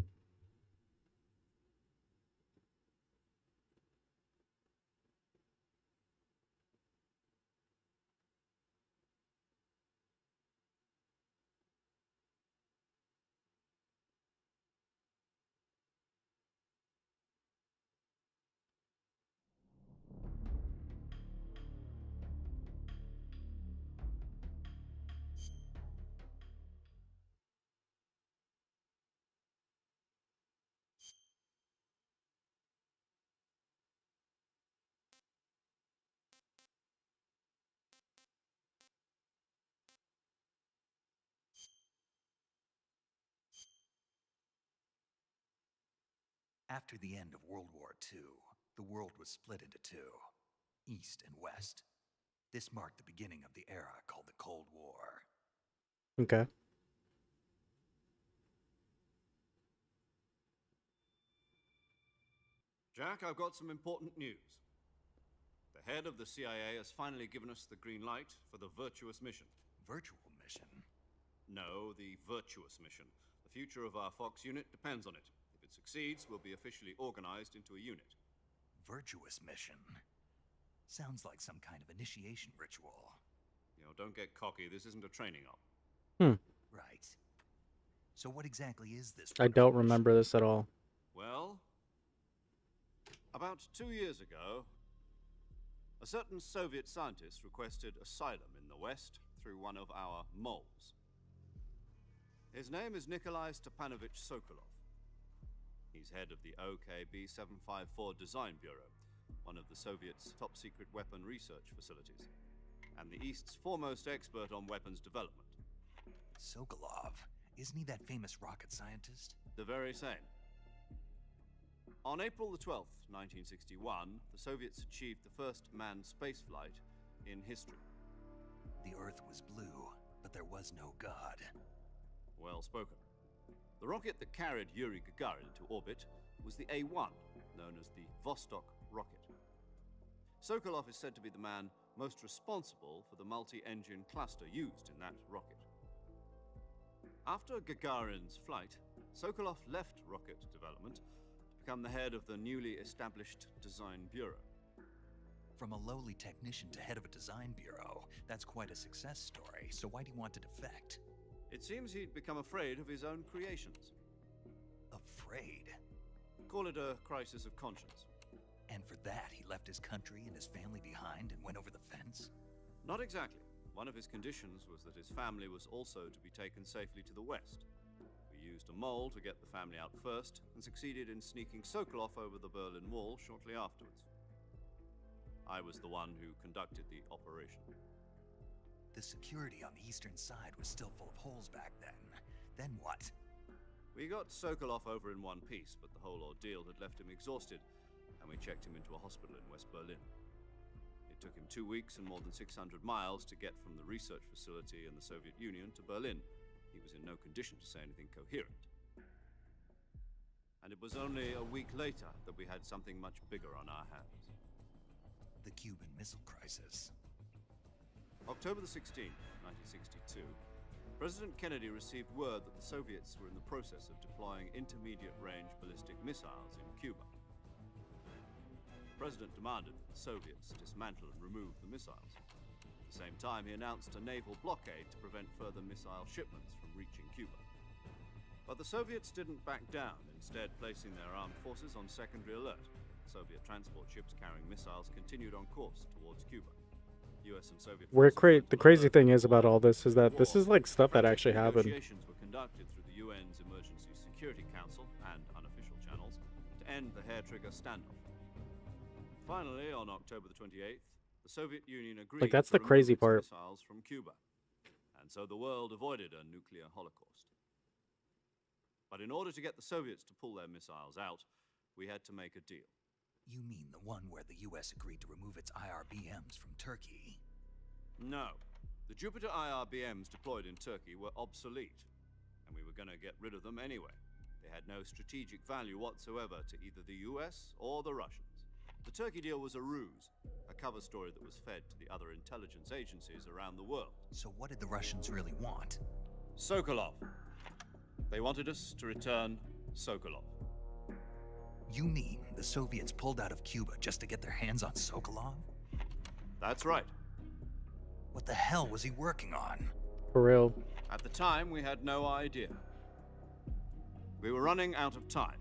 After the end of World War II, the world was split into two, East and West. This marked the beginning of the era called the Cold War. Okay. Jack, I've got some important news. The head of the CIA has finally given us the green light for the Virtuous mission. Virtual mission? No, the Virtuous mission. The future of our Fox unit depends on it. If it succeeds, we'll be officially organized into a unit. Virtuous mission? Sounds like some kind of initiation ritual. You know, don't get cocky. This isn't a training op. Right. So what exactly is this? I don't remember this at all. Well, about 2 years ago, a certain Soviet scientist requested asylum in the West through one of our moles. His name is Nikolai Stepanovich Sokolov. He's head of the OKB-754 Design Bureau, one of the Soviets' top-secret weapon research facilities, and the East's foremost expert on weapons development. Sokolov? Isn't he that famous rocket scientist? The very same. On April the 12th, 1961, the Soviets achieved the first manned spaceflight in history. The Earth was blue, but there was no God. Well spoken. The rocket that carried Yuri Gagarin into orbit was the A-1, known as the Vostok rocket. Sokolov is said to be the man most responsible for the multi-engine cluster used in that rocket. After Gagarin's flight, Sokolov left rocket development to become the head of the newly established Design Bureau. From a lowly technician to head of a design bureau, that's quite a success story, so why do you want to defect? It seems he'd become afraid of his own creations. Afraid? Call it a crisis of conscience. And for that, he left his country and his family behind and went over the fence? Not exactly. One of his conditions was that his family was also to be taken safely to the West. We used a mole to get the family out first, and succeeded in sneaking Sokolov over the Berlin Wall shortly afterwards. I was the one who conducted the operation. The security on the eastern side was still full of holes back then. Then what? We got Sokolov over in one piece, but the whole ordeal had left him exhausted, and we checked him into a hospital in West Berlin. It took him 2 weeks and more than 600 miles to get from the research facility in the Soviet Union to Berlin. He was in no condition to say anything coherent. And it was only a week later that we had something much bigger on our hands. The Cuban Missile Crisis. October the 16th, 1962, President Kennedy received word that the Soviets were in the process of deploying intermediate-range ballistic missiles in Cuba. The President demanded that the Soviets dismantle and remove the missiles. At the same time, he announced a naval blockade to prevent further missile shipments from reaching Cuba. But the Soviets didn't back down, instead placing their armed forces on secondary alert. Soviet transport ships carrying missiles continued on course towards Cuba. US and Soviet The crazy thing is about all this is that this is like stuff that actually happened. Negotiations were conducted through the UN's Emergency Security Council and unofficial channels to end the hair-trigger standoff. Finally, on October the 28th, the Soviet Union agreed Like, that's to the crazy remove its part. missiles from Cuba, and so the world avoided a nuclear holocaust. But in order to get the Soviets to pull their missiles out, we had to make a deal. You mean the one where the US agreed to remove its IRBMs from Turkey? No. The Jupiter IRBMs deployed in Turkey were obsolete, and we were going to get rid of them anyway. They had no strategic value whatsoever to either the US or the Russians. The Turkey deal was a ruse, a cover story that was fed to the other intelligence agencies around the world. So what did the Russians really want? Sokolov. They wanted us to return Sokolov. You mean the Soviets pulled out of Cuba just to get their hands on Sokolov? That's right. What the hell was he working on? For real. At the time, we had no idea. We were running out of time.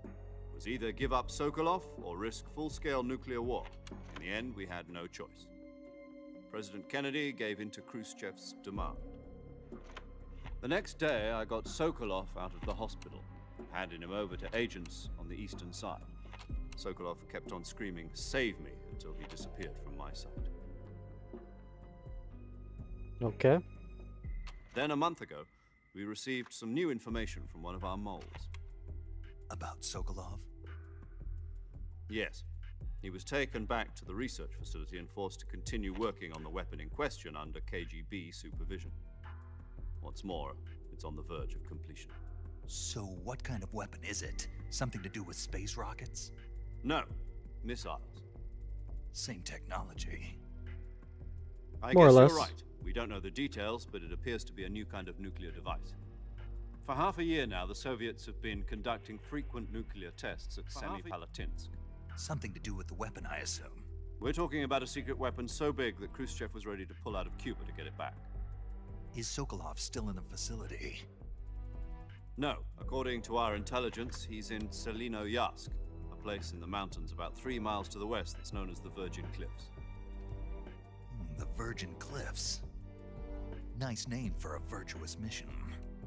It was either give up Sokolov or risk full-scale nuclear war. In the end, we had no choice. President Kennedy gave in to Khrushchev's demand. The next day, I got Sokolov out of the hospital, handing him over to agents on the eastern side. Sokolov kept on screaming, "Save me," until he disappeared from my sight. Okay. Then a month ago, we received some new information from one of our moles. About Sokolov? Yes. He was taken back to the research facility and forced to continue working on the weapon in question under KGB supervision. What's more, it's on the verge of completion. So what kind of weapon is it? Something to do with space rockets? No, missiles. Same technology. I More or guess less. you're right. We don't know the details, but it appears to be a new kind of nuclear device. For half a year now, the Soviets have been conducting frequent nuclear tests at Semipalatinsk. Something to do with the weapon, I assume. We're talking about a secret weapon so big that Khrushchev was ready to pull out of Cuba to get it back. Is Sokolov still in the facility? No, according to our intelligence, he's in Selinoyarsk, a place in the mountains about 3 miles to the west that's known as the Virgin Cliffs. The Virgin Cliffs. Nice name for a virtuous mission.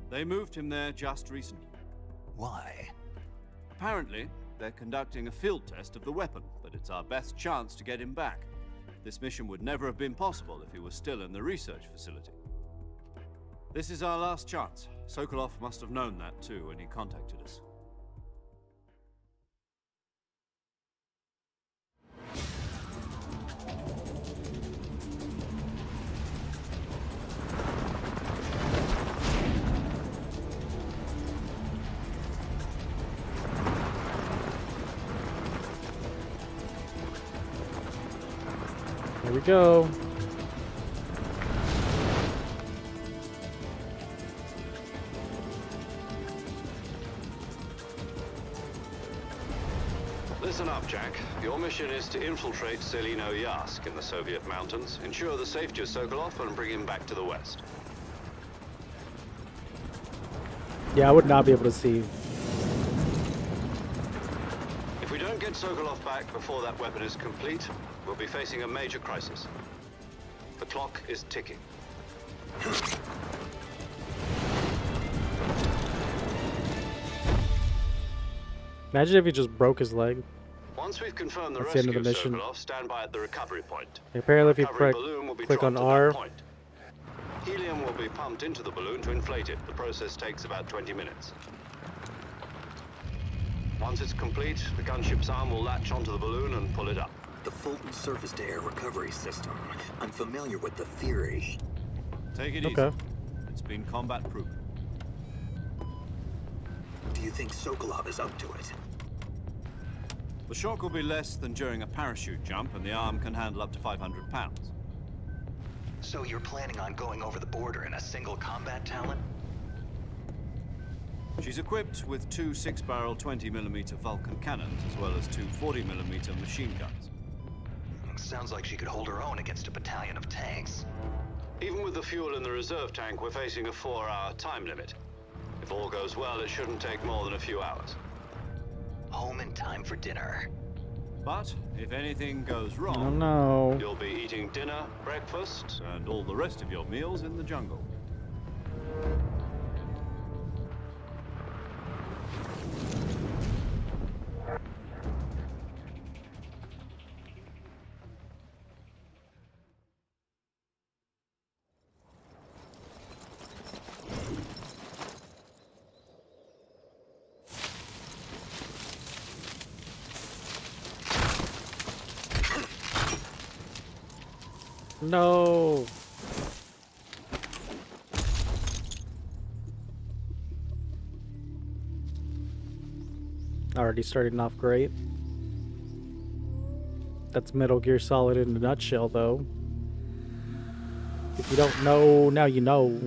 They moved him there just recently. Why? Apparently, they're conducting a field test of the weapon, but it's our best chance to get him back. This mission would never have been possible if he was still in the research facility. This is our last chance. Sokolov must have known that too when he contacted us. There we go. Listen up, Jack. Your mission is to infiltrate Selinoyarsk in the Soviet mountains, ensure the safety of Sokolov, and bring him back to the west. Yeah, I would not be able to see. If we don't get Sokolov back before that weapon is complete, we'll be facing a major crisis. The clock is ticking. Imagine if he just broke his leg. Once we've confirmed the That's the end rescue of the of mission. Sokolov, stand by at the recovery point. Apparently, if you Recovery balloon will be click on dropped at R, that point. Helium will be pumped into the balloon to inflate it. The process takes about 20 minutes. Once it's complete, the gunship's arm will latch onto the balloon and pull it up. The Fulton surface-to-air recovery system. I'm familiar with the theory. Take it Okay. easy. It's been combat-proven. Do you think Sokolov is up to it? The shock will be less than during a parachute jump, and the arm can handle up to 500 pounds. So you're planning on going over the border in a single combat talent? She's equipped with 2 6-barrel 20mm Vulcan cannons, as well as 2 40mm machine guns. Sounds like she could hold her own against a battalion of tanks. Even with the fuel in the reserve tank, we're facing a 4-hour time limit. If all goes well, it shouldn't take more than a few hours. Home in time for dinner. But if anything goes oh wrong, no. You'll be eating dinner, breakfast. and all the rest of your meals in the jungle. No. Already starting off great. That's Metal Gear Solid in a nutshell, though. If you don't know, now you know.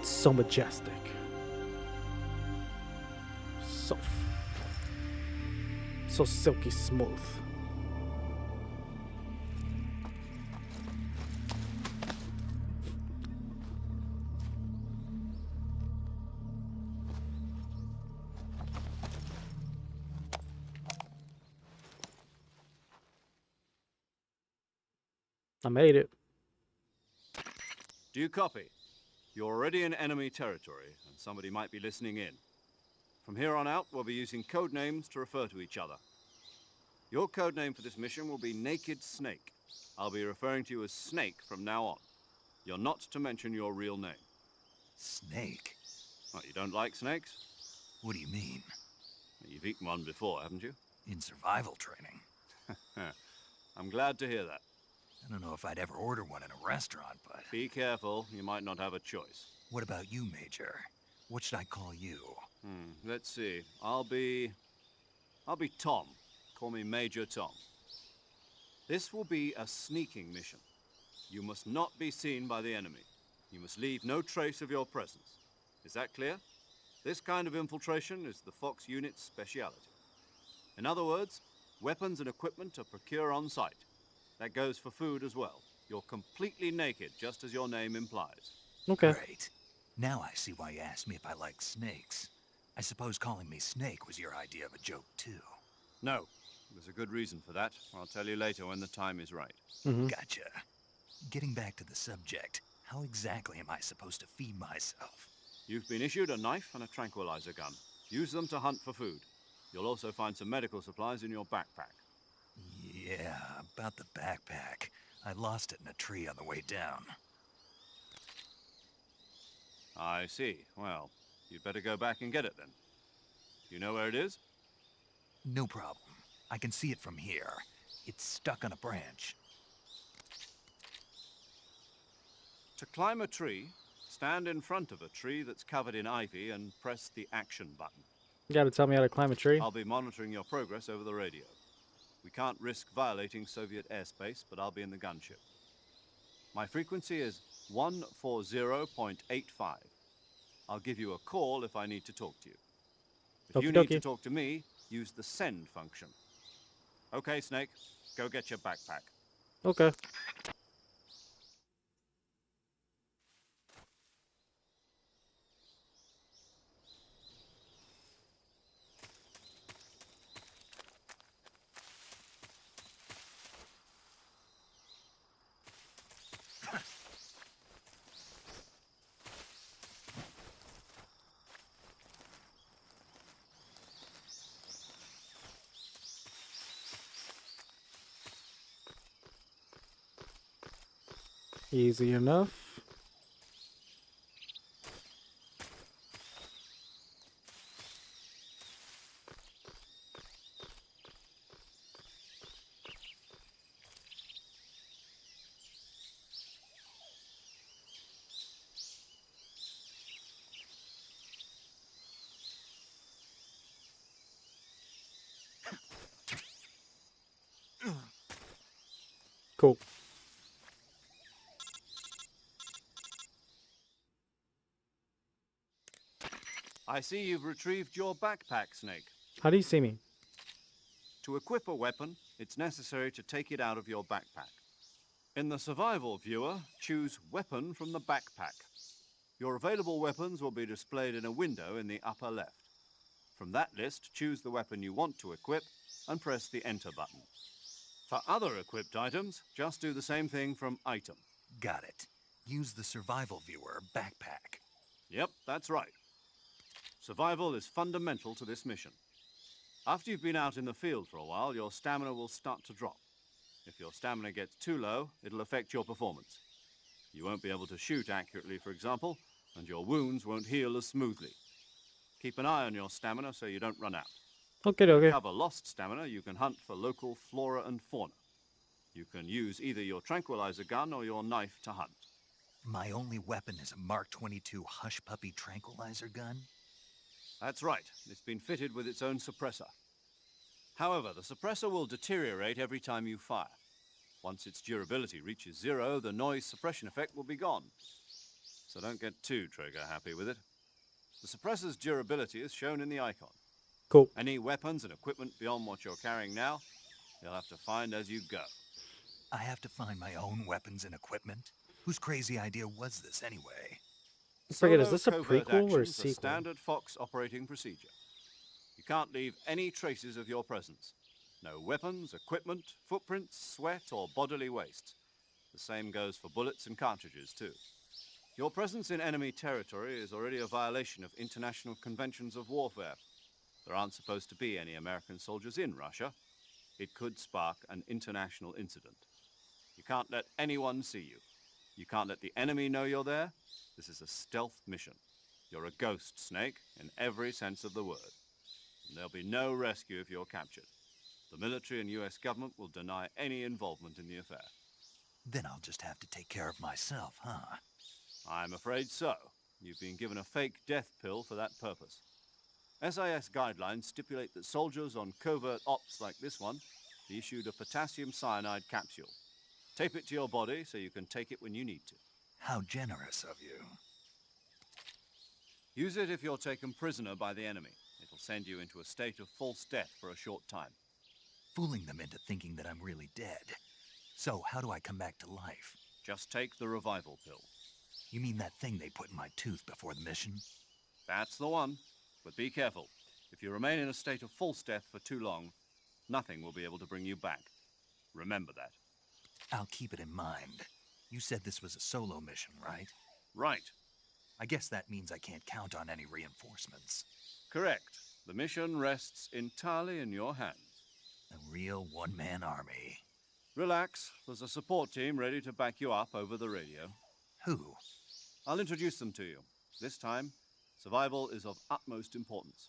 So majestic. So silky smooth. I made it. Do you copy? You're already in enemy territory, and somebody might be listening in. From here on out, we'll be using code names to refer to each other. Your code name for this mission will be Naked Snake. I'll be referring to you as Snake from now on. You're not to mention your real name. Snake? What, you don't like snakes? What do you mean? You've eaten one before, haven't you? In survival training? I'm glad to hear that. I don't know if I'd ever order one in a restaurant, but... Be careful, you might not have a choice. What about you, Major? What should I call you? Let's see. I'll be Tom. Call me Major Tom. This will be a sneaking mission. You must not be seen by the enemy. You must leave no trace of your presence. Is that clear? This kind of infiltration is the Fox unit's speciality. In other words, weapons and equipment are procured on site. That goes for food as well. You're completely naked, just as your name implies. Okay. Great. Now I see why you asked me if I like snakes. I suppose calling me Snake was your idea of a joke, too. No, there's a good reason for that. I'll tell you later when the time is right. Gotcha. Getting back to the subject, how exactly am I supposed to feed myself? You've been issued a knife and a tranquilizer gun. Use them to hunt for food. You'll also find some medical supplies in your backpack. Yeah, about the backpack. I lost it in a tree on the way down. I see. Well, you'd better go back and get it then. You know where it is? No problem. I can see it from here. It's stuck on a branch. To climb a tree, stand in front of a tree that's covered in ivy and press the action button. You gotta tell me how to climb a tree. I'll be monitoring your progress over the radio. We can't risk violating Soviet airspace, but I'll be in the gunship. My frequency is 140.85. I'll give you a call if I need to talk to you. If you Okie need to dokie. talk to me, use the send function. Okay, Snake, go get your backpack. Okay. Easy enough. Cool. I see you've retrieved your backpack, Snake. How do you see me? To equip a weapon, it's necessary to take it out of your backpack. In the survival viewer, choose Weapon from the backpack. Your available weapons will be displayed in a window in the upper left. From that list, choose the weapon you want to equip and press the Enter button. For other equipped items, just do the same thing from Item. Got it. Use the survival viewer backpack. Yep, that's right. Survival is fundamental to this mission. After you've been out in the field for a while, your stamina will start to drop. If your stamina gets too low, it'll affect your performance. You won't be able to shoot accurately, for example, and your wounds won't heal as smoothly. Keep an eye on your stamina so you don't run out. Okay, To okay. cover lost stamina, you can hunt for local flora and fauna. You can use either your tranquilizer gun or your knife to hunt. My only weapon is a Mark 22 Hush Puppy tranquilizer gun? That's right. It's been fitted with its own suppressor. However, the suppressor will deteriorate every time you fire. Once its durability reaches 0, the noise suppression effect will be gone. So don't get too trigger happy with it. The suppressor's durability is shown in the icon. Cool. Any weapons and equipment beyond what you're carrying now, you'll have to find as you go. I have to find my own weapons and equipment? Whose crazy idea was this anyway? I forget, is Solo this a covert prequel or a action's sequel? standard Fox operating procedure. You can't leave any traces of your presence. No weapons, equipment, footprints, sweat, or bodily waste. The same goes for bullets and cartridges, too. Your presence in enemy territory is already a violation of international conventions of warfare. There aren't supposed to be any American soldiers in Russia. It could spark an international incident. You can't let anyone see you. You can't let the enemy know you're there. This is a stealth mission. You're a ghost, Snake, in every sense of the word. And there'll be no rescue if you're captured. The military and US government will deny any involvement in the affair. Then I'll just have to take care of myself, huh? I'm afraid so. You've been given a fake death pill for that purpose. SIS guidelines stipulate that soldiers on covert ops like this one be issued a potassium cyanide capsule. Tape it to your body so you can take it when you need to. How generous of you. Use it if you're taken prisoner by the enemy. It'll send you into a state of false death for a short time. Fooling them into thinking that I'm really dead. So, how do I come back to life? Just take the revival pill. You mean that thing they put in my tooth before the mission? That's the one. But be careful. If you remain in a state of false death for too long, nothing will be able to bring you back. Remember that. I'll keep it in mind. You said this was a solo mission, right? Right. I guess that means I can't count on any reinforcements. Correct. The mission rests entirely in your hands. A real one-man army. Relax. There's a support team ready to back you up over the radio. Who? I'll introduce them to you. This time, survival is of utmost importance.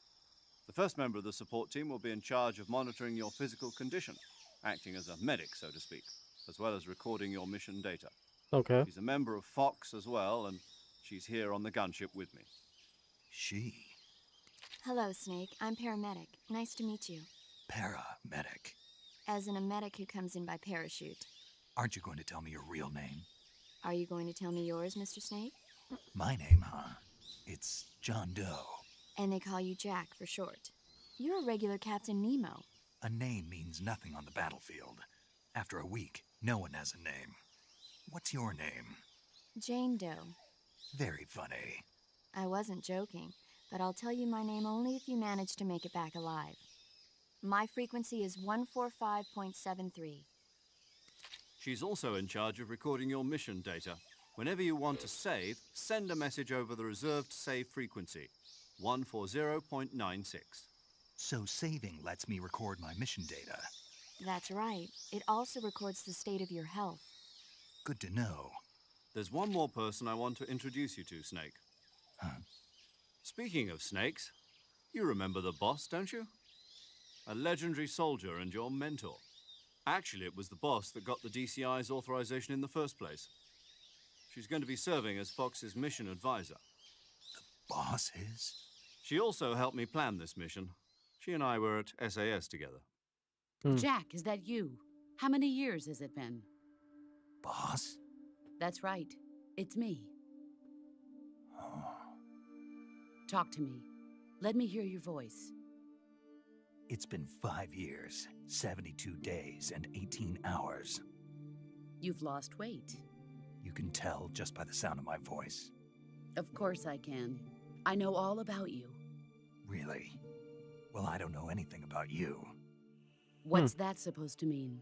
The first member of the support team will be in charge of monitoring your physical condition, acting as a medic, so to speak, as well as recording your mission data. Okay. She's a member of Fox as well, and she's here on the gunship with me. She. Hello, Snake. I'm paramedic. Nice to meet you. Paramedic. As in a medic who comes in by parachute. Aren't you going to tell me your real name? Are you going to tell me yours, Mr. Snake? My name, huh? It's John Doe. And they call you Jack for short. You're a regular Captain Nemo. A name means nothing on the battlefield. After a week, no one has a name. What's your name? Jane Doe. Very funny. I wasn't joking, but I'll tell you my name only if you manage to make it back alive. My frequency is 145.73. She's also in charge of recording your mission data. Whenever you want to save, send a message over the reserved save frequency, 140.96. So saving lets me record my mission data. That's right. It also records the state of your health. Good to know. There's one more person I want to introduce you to, Snake. Huh? Speaking of snakes, you remember the boss, don't you? A legendary soldier and your mentor. Actually, it was the boss that got the DCI's authorization in the first place. She's going to be serving as Fox's mission advisor. Boss is? She also helped me plan this mission. She and I were at SAS together. Jack, is that you? How many years has it been? Boss? That's right. It's me. Oh. Talk to me. Let me hear your voice. It's been 5 years, 72 days, and 18 hours. You've lost weight. You can tell just by the sound of my voice. Of course I can. I know all about you. Really? Well, I don't know anything about you. What's that supposed to mean?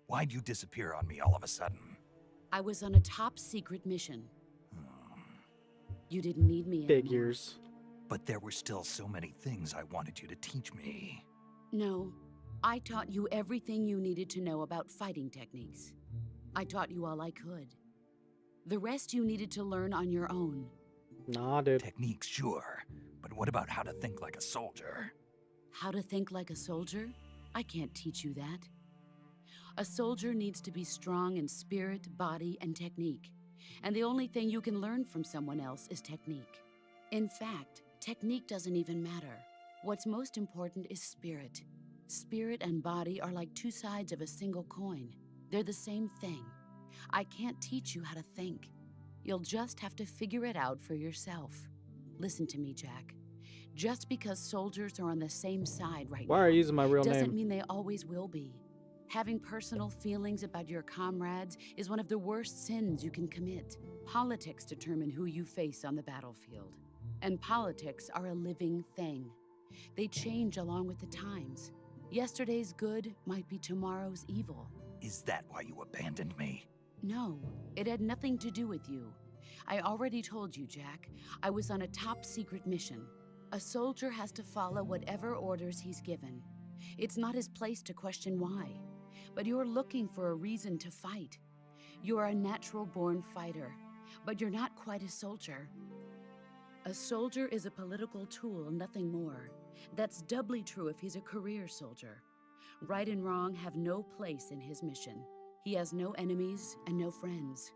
Why'd you disappear on me all of a sudden? I was on a top secret mission. You didn't need me anymore. Figures. But there were still so many things I wanted you to teach me. No, I taught you everything you needed to know about fighting techniques. I taught you all I could. The rest you needed to learn on your own. Nah, dude. Techniques, sure. But what about how to think like a soldier? How to think like a soldier? I can't teach you that. A soldier needs to be strong in spirit, body, and technique. And the only thing you can learn from someone else is technique. In fact, technique doesn't even matter. What's most important is spirit. Spirit and body are like two sides of a single coin. They're the same thing. I can't teach you how to think. You'll just have to figure it out for yourself. Listen to me, Jack. Just because soldiers are on the same side right now Why are you using my real doesn't name? mean they always will be. Having personal feelings about your comrades is one of the worst sins you can commit. Politics determine who you face on the battlefield. And politics are a living thing. They change along with the times. Yesterday's good might be tomorrow's evil. Is that why you abandoned me? No, it had nothing to do with you. I already told you, Jack. I was on a top secret mission. A soldier has to follow whatever orders he's given. It's not his place to question why. But you're looking for a reason to fight. You're a natural-born fighter, but you're not quite a soldier. A soldier is a political tool, nothing more. That's doubly true if he's a career soldier. Right and wrong have no place in his mission. He has no enemies and no friends.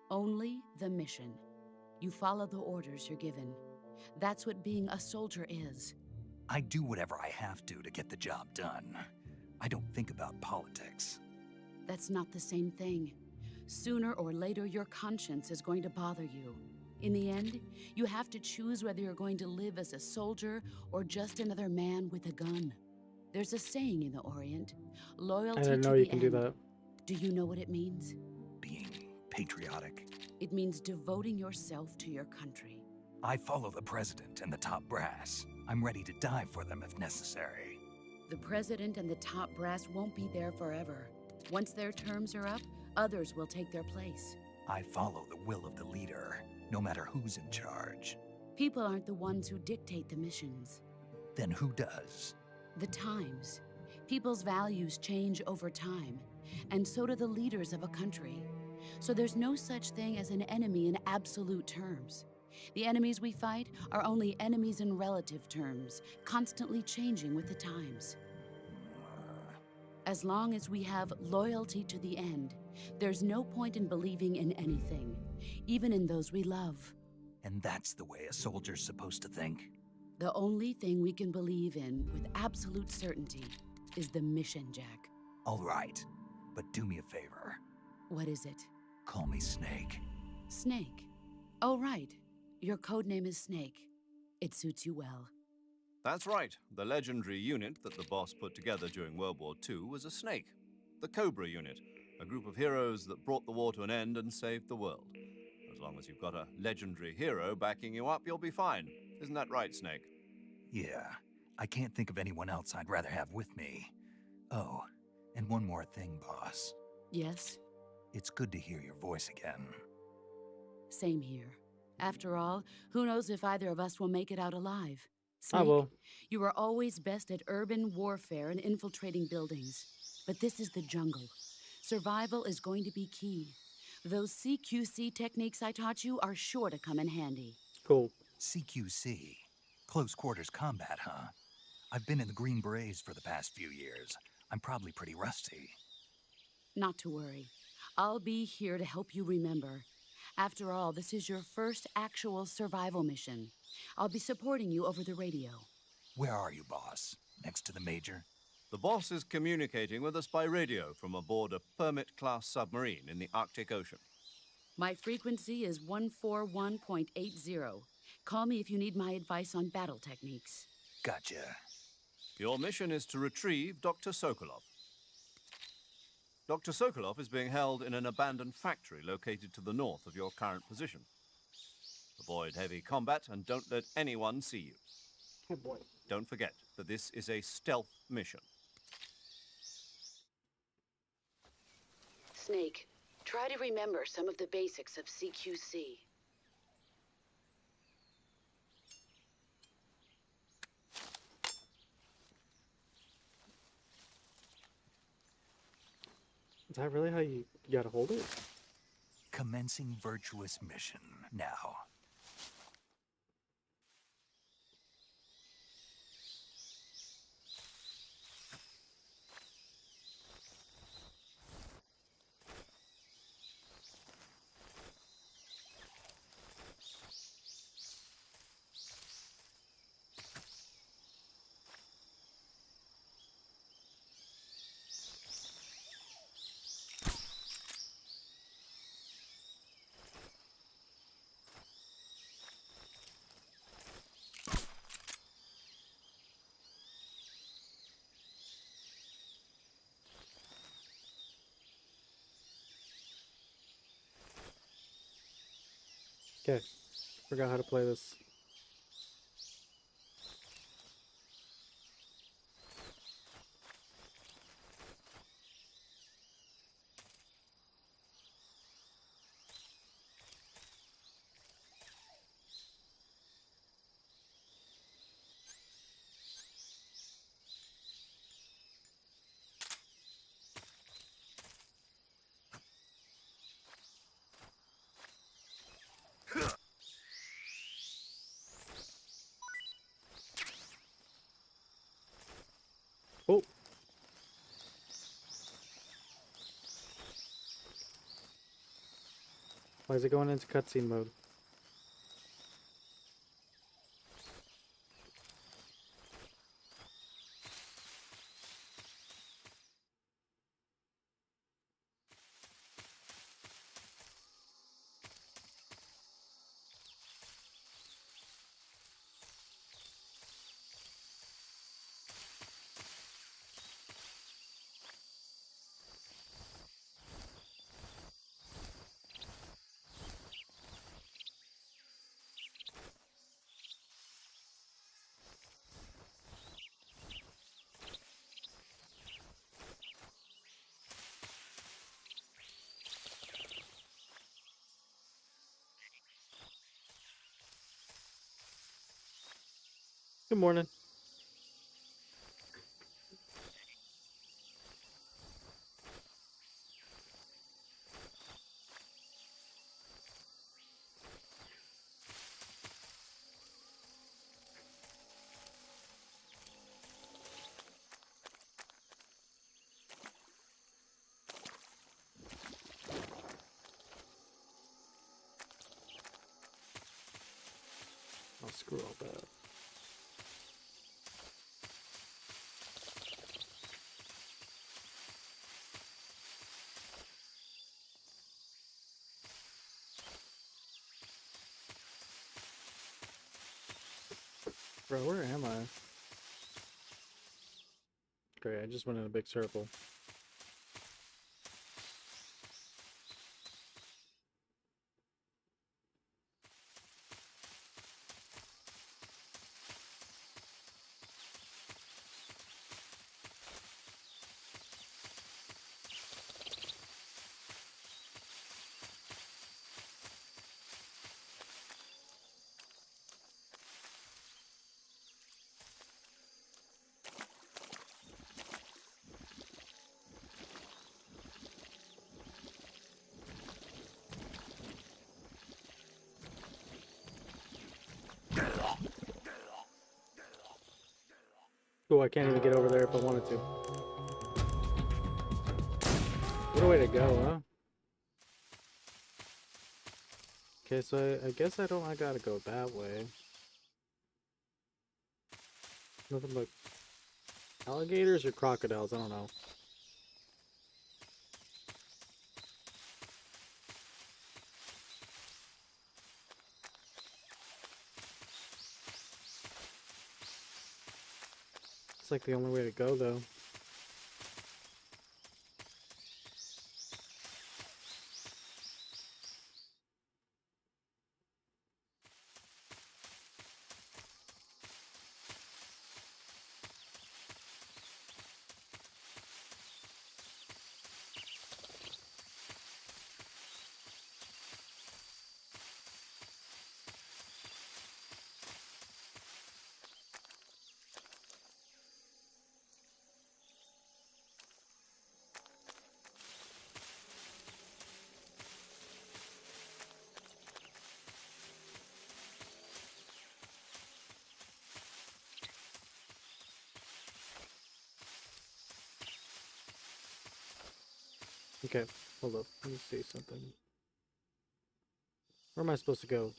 Only the mission. You follow the orders you're given. That's what being a soldier is. I do whatever I have to get the job done. I don't think about politics. That's not the same thing. Sooner or later, your conscience is going to bother you. In the end, you have to choose whether you're going to live as a soldier or just another man with a gun. There's a saying in the Orient, loyalty I didn't to know the you can do end. that. Do you know what it means? Being patriotic. It means devoting yourself to your country. I follow the president and the top brass. I'm ready to die for them if necessary. The president and the top brass won't be there forever. Once their terms are up, others will take their place. I follow the will of the leader, no matter who's in charge. People aren't the ones who dictate the missions. Then who does? The times. People's values change over time, and so do the leaders of a country. So there's no such thing as an enemy in absolute terms. The enemies we fight are only enemies in relative terms, constantly changing with the times. As long as we have loyalty to the end, there's no point in believing in anything, even in those we love. And that's the way a soldier's supposed to think? The only thing we can believe in with absolute certainty is the mission, Jack. All right, but do me a favor. What is it? Call me Snake. Snake. Oh, right. Your codename is Snake. It suits you well. That's right. The legendary unit that the boss put together during World War II was a snake. The Cobra unit, a group of heroes that brought the war to an end and saved the world. As long as you've got a legendary hero backing you up, you'll be fine. Isn't that right, Snake? Yeah, I can't think of anyone else I'd rather have with me. Oh, and one more thing, boss. Yes? It's good to hear your voice again. Same here. After all, who knows if either of us will make it out alive? I Snake, will. you are always best at urban warfare and infiltrating buildings. But this is the jungle. Survival is going to be key. Those CQC techniques I taught you are sure to come in handy. Cool. CQC. Close quarters combat, huh? I've been in the Green Berets for the past few years. I'm probably pretty rusty. Not to worry. I'll be here to help you remember. After all, this is your first actual survival mission. I'll be supporting you over the radio. Where are you, boss? Next to the Major? The boss is communicating with us by radio from aboard a Permit-class submarine in the Arctic Ocean. My frequency is 141.80. Call me if you need my advice on battle techniques. Gotcha. Your mission is to retrieve Dr. Sokolov. Dr. Sokolov is being held in an abandoned factory located to the north of your current position. Avoid heavy combat and don't let anyone see you. Oh boy. Don't forget that this is a stealth mission. Snake, try to remember some of the basics of CQC. Is that really how you gotta hold it? Commencing virtuous mission now. Okay. Forgot how to play this. Oh. Why is it going into cutscene mode? Good morning. I'll screw all that. Bro, where am I? Great, I just went in a big circle. Oh, I can't even get over there if I wanted to. What a way to go, huh? Okay, so I guess I gotta go that way. Nothing but alligators or crocodiles, I don't know. It's like the only way to go, though. Okay, hold up. Let me see something. Where am I supposed to go?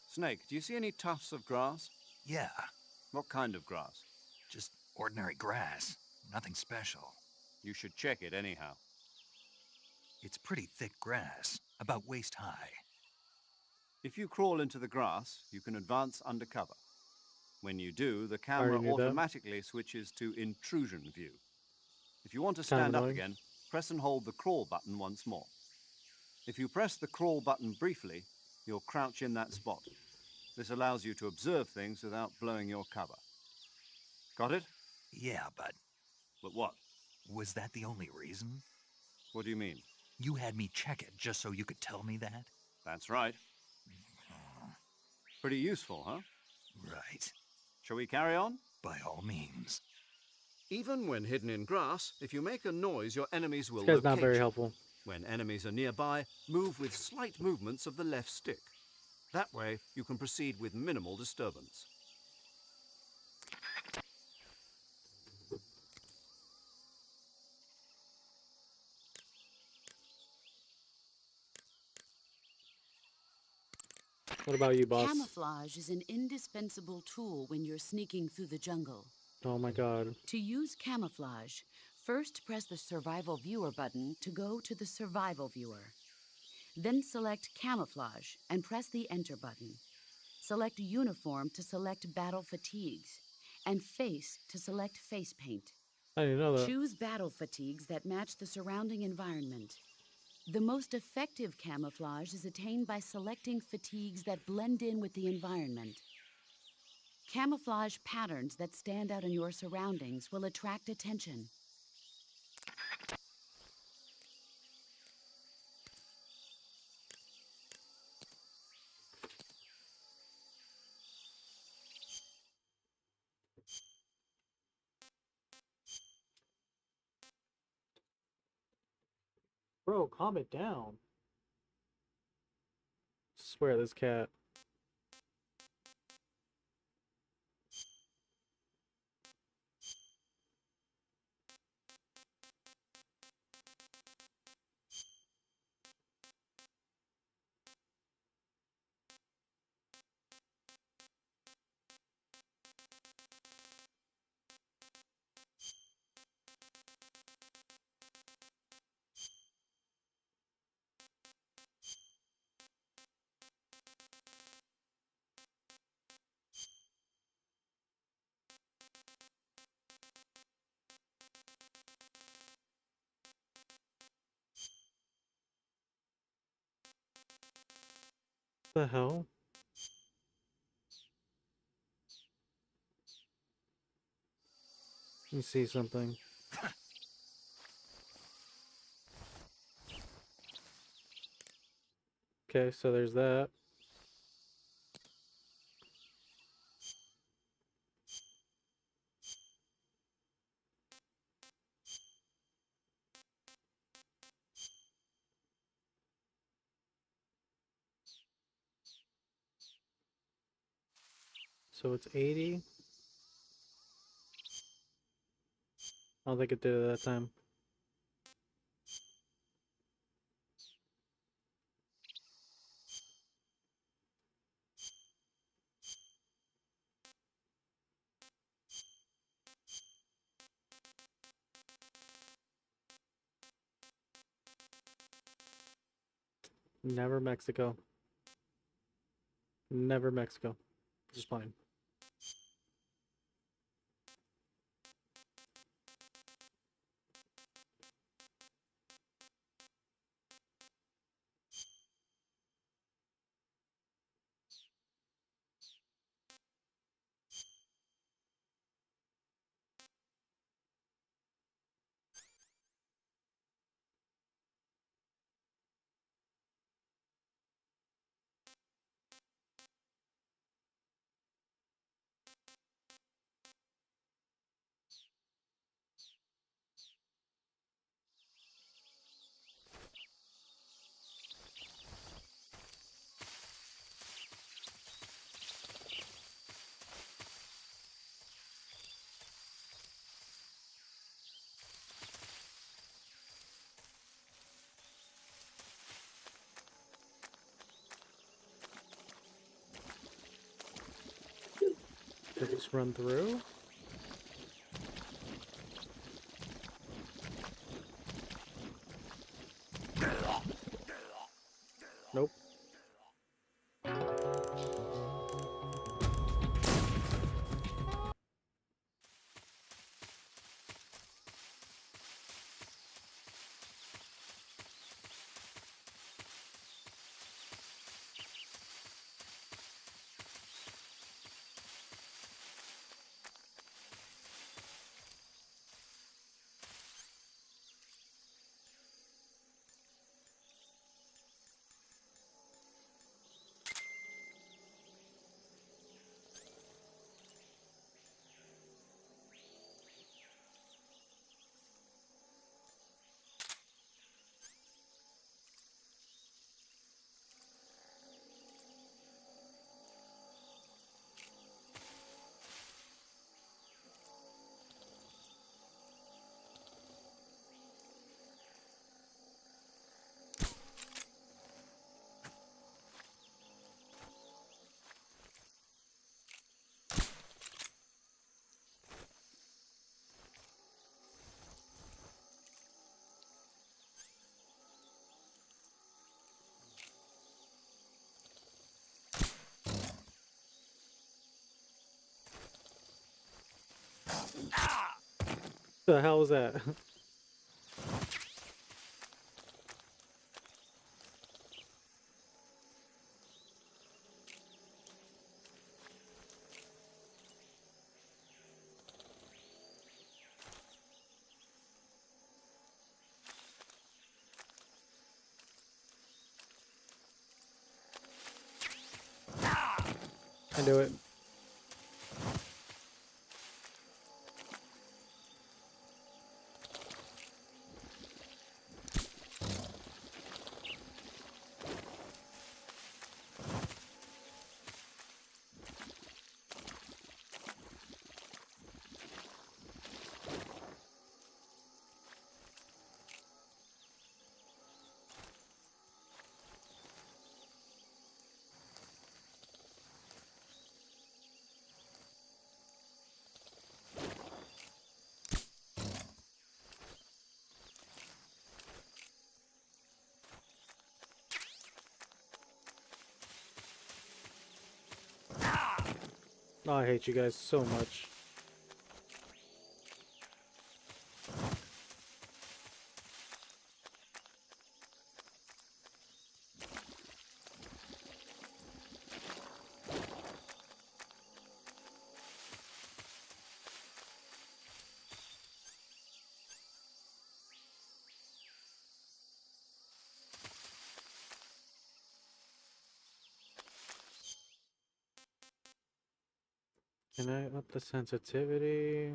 Snake, do you see any tufts of grass? Yeah, What kind of grass? just ordinary grass. Nothing special. You should check it anyhow. It's pretty thick grass, about waist high. If you crawl into the grass, you can advance undercover. When you do, the camera already knew that. automatically switches to intrusion view. If you want to Kinda stand up annoying. again, press and hold the crawl button once more. If you press the crawl button briefly, you'll crouch in that spot. This allows you to observe things without blowing your cover. Got it? Yeah, but But what? was that the only reason? What do you mean? You had me check it just so you could tell me that? That's right. Pretty useful, huh? Right. Shall we carry on? By all means. Even when hidden in grass, if you make a noise, your enemies will This guy's not locate very you. helpful. When enemies are nearby, move with slight movements of the left stick. That way, you can proceed with minimal disturbance. What about you, boss? Camouflage is an indispensable tool when you're sneaking through the jungle. Oh my god. To use camouflage, first press the Survival Viewer button to go to the Survival Viewer. Then select Camouflage and press the Enter button. Select Uniform to select Battle Fatigues, and Face to select Face Paint. I didn't know that. Choose battle fatigues that match the surrounding environment. The most effective camouflage is attained by selecting fatigues that blend in with the environment. Camouflage patterns that stand out in your surroundings will attract attention. Bro, calm it down. Swear this cat. The hell? Let me see something. Okay, so there's that. So it's 80. I don't think it did it that time. Never Mexico. Never Mexico. Just fine. Did this run through? Nope. The hell was that? I do it. Oh, I hate you guys so much. Can I up the sensitivity?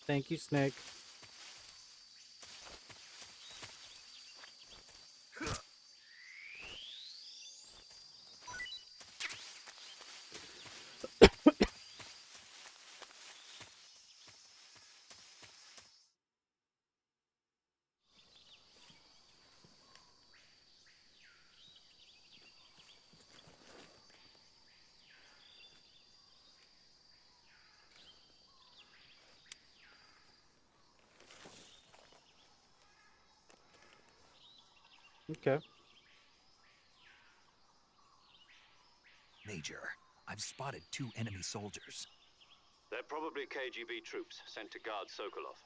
Thank you, Snake. Okay. Major, I've spotted 2 enemy soldiers. They're probably KGB troops sent to guard Sokolov.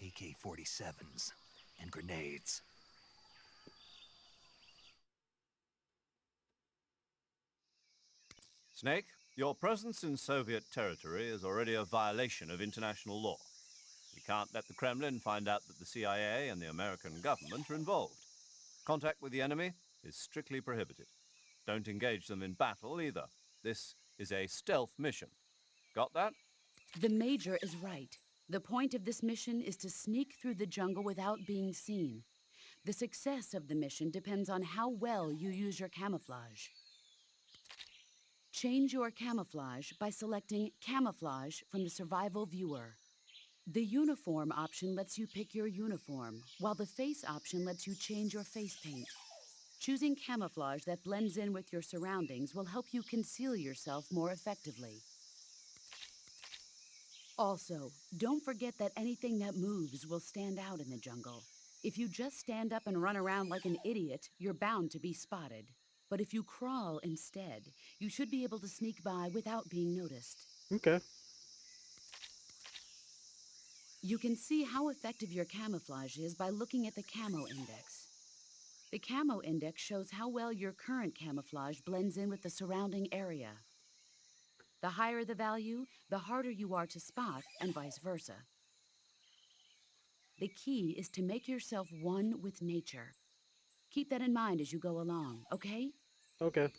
AK-47s and grenades. Snake, your presence in Soviet territory is already a violation of international law. We can't let the Kremlin find out that the CIA and the American government are involved. Contact with the enemy is strictly prohibited. Don't engage them in battle either. This is a stealth mission. Got that? The Major is right. The point of this mission is to sneak through the jungle without being seen. The success of the mission depends on how well you use your camouflage. Change your camouflage by selecting Camouflage from the Survival Viewer. The Uniform option lets you pick your uniform, while the Face option lets you change your face paint. Choosing camouflage that blends in with your surroundings will help you conceal yourself more effectively. Also, don't forget that anything that moves will stand out in the jungle. If you just stand up and run around like an idiot, you're bound to be spotted. But if you crawl instead, you should be able to sneak by without being noticed. Okay. You can see how effective your camouflage is by looking at the camo index. The camo index shows how well your current camouflage blends in with the surrounding area. The higher the value, the harder you are to spot, and vice versa. The key is to make yourself one with nature. Keep that in mind as you go along, okay? Okay.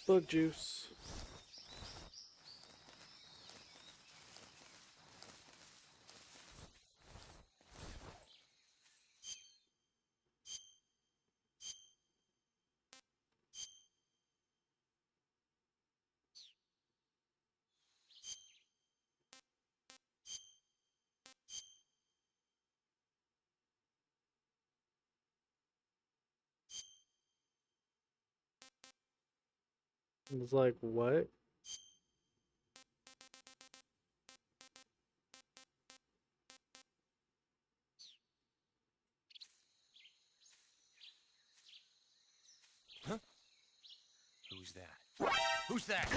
Bug juice. It's like, what? Who's that? Who's that?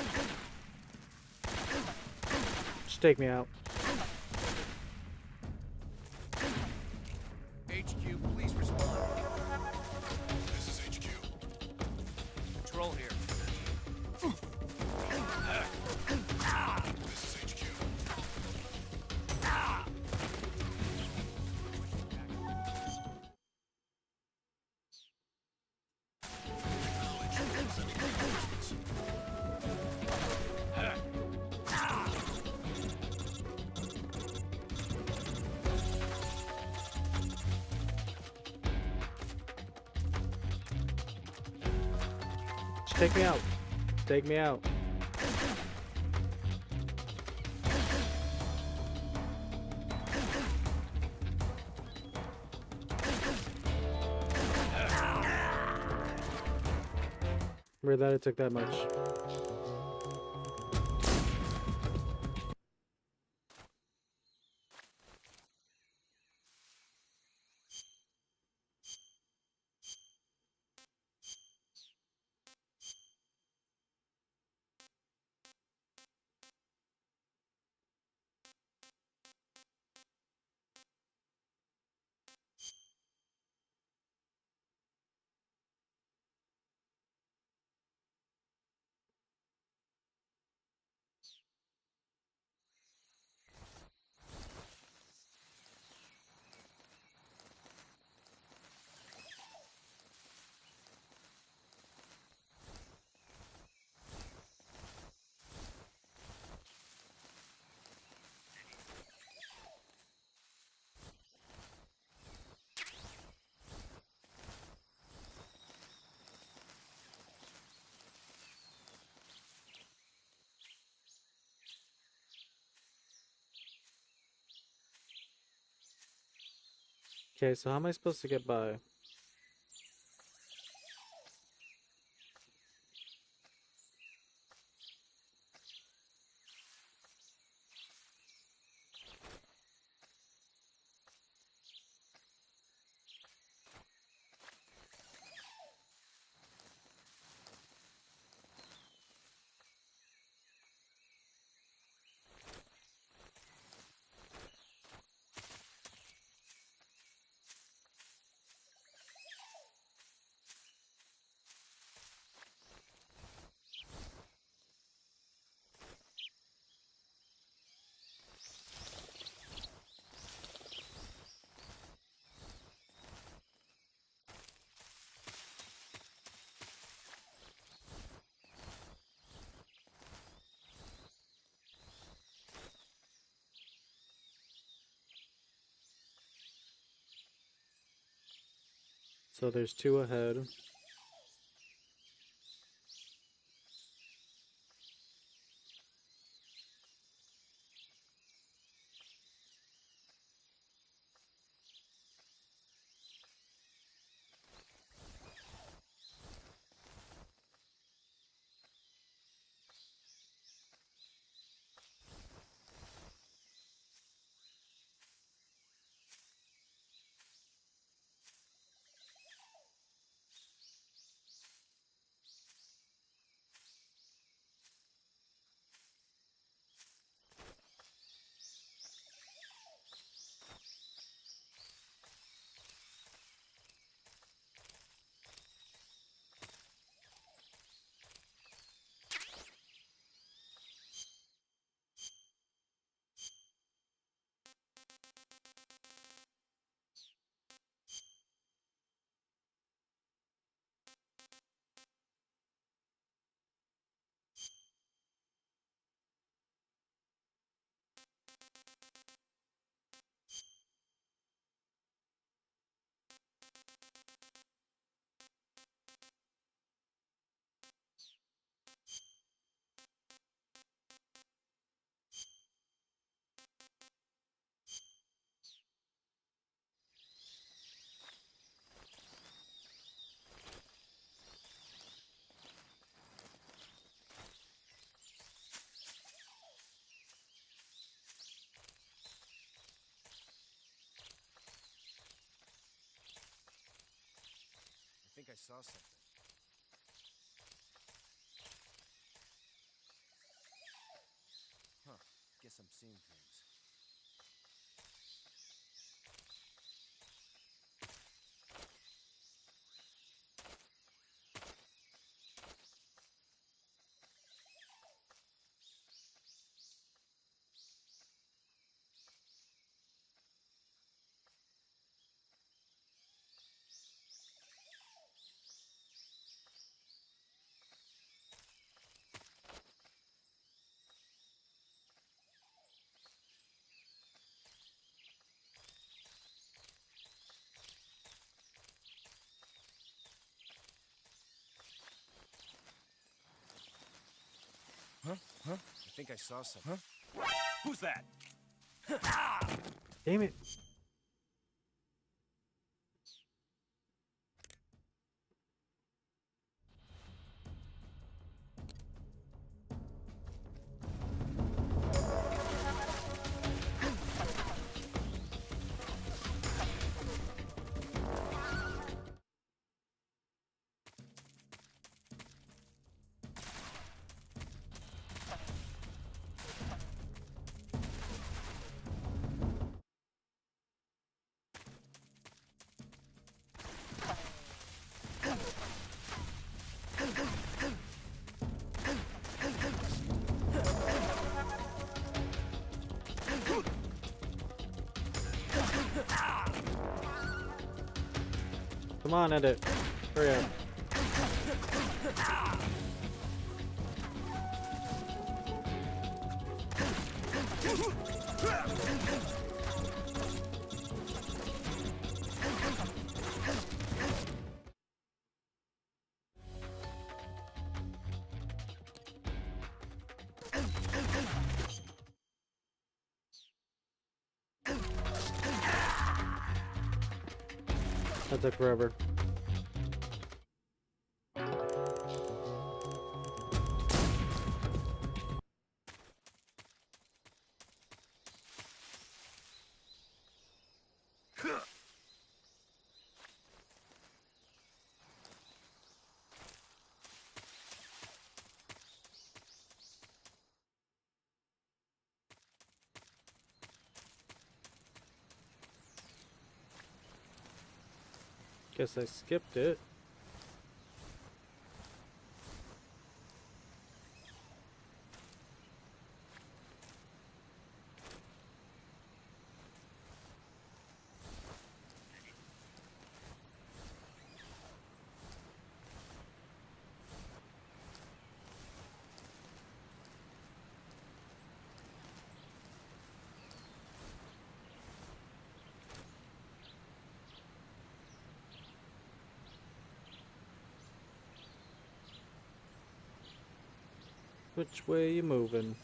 Just take me out. HQ, please respond. This is HQ. Patrol here. This is HQ. Acknowledge. Sending reinforcements. Just take me out. Take me out. Weird that it took that much. Okay, so how am I supposed to get by? So there's two ahead. I saw something. Huh. Guess I'm seeing things. Huh? Huh? I think I saw something. Huh? Who's that? Damn it. Come on, edit. Hurry up. That took forever. Guess I skipped it. Which way you moving?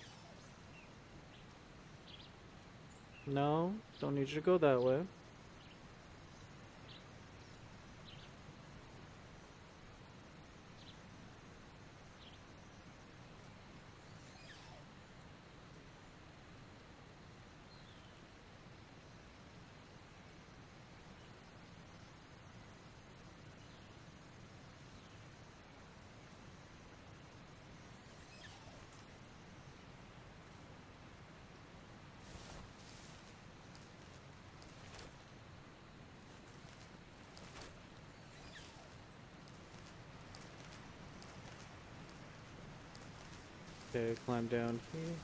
No, don't need you to go that way. Okay, climb down here.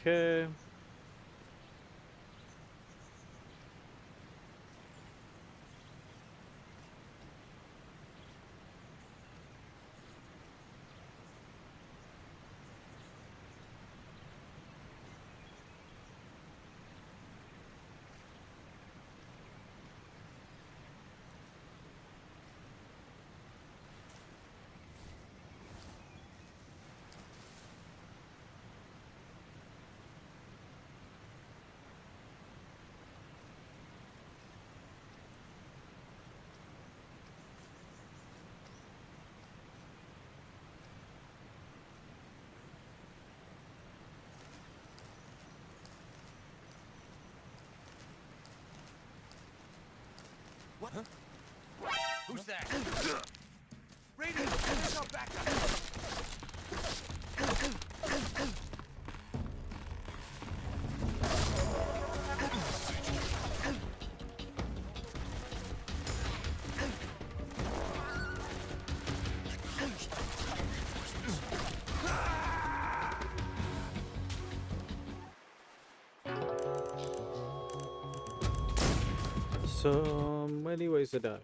Okay. Who's that? Raiden, finish up back up. So many ways to die.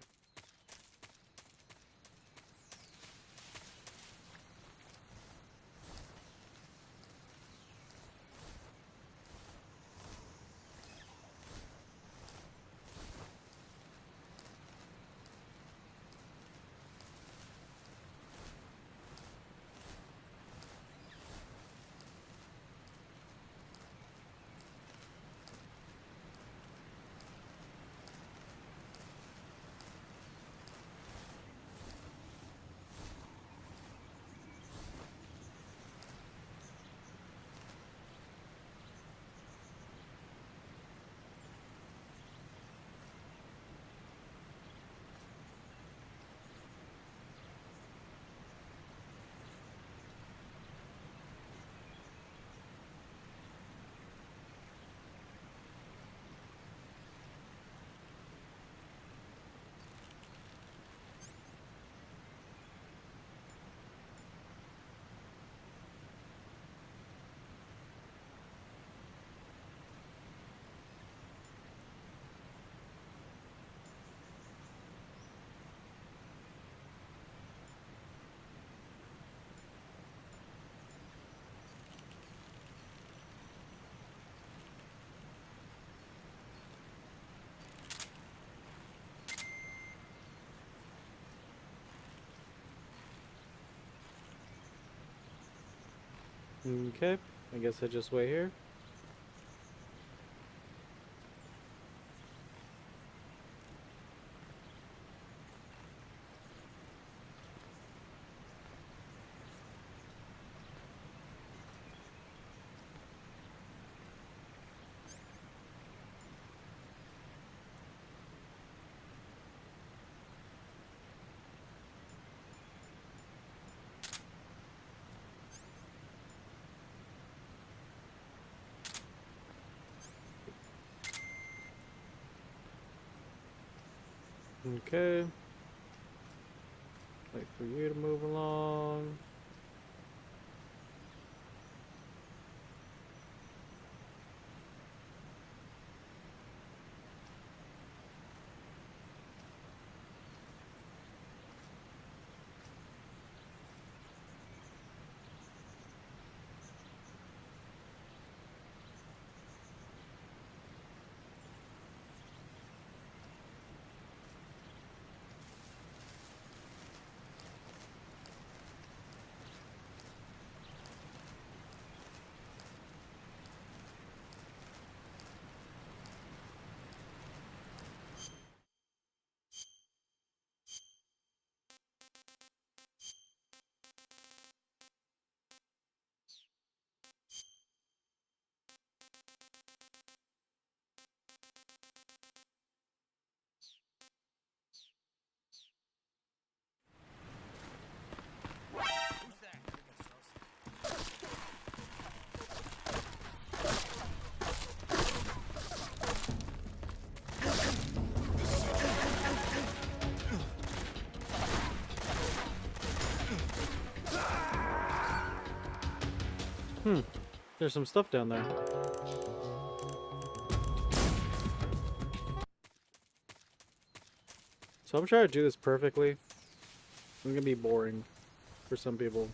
Okay, I guess I just wait here. Okay. Wait for you to move along. Who's that? There's some stuff down there. So I'm trying to do this perfectly. It's gonna be boring for some people.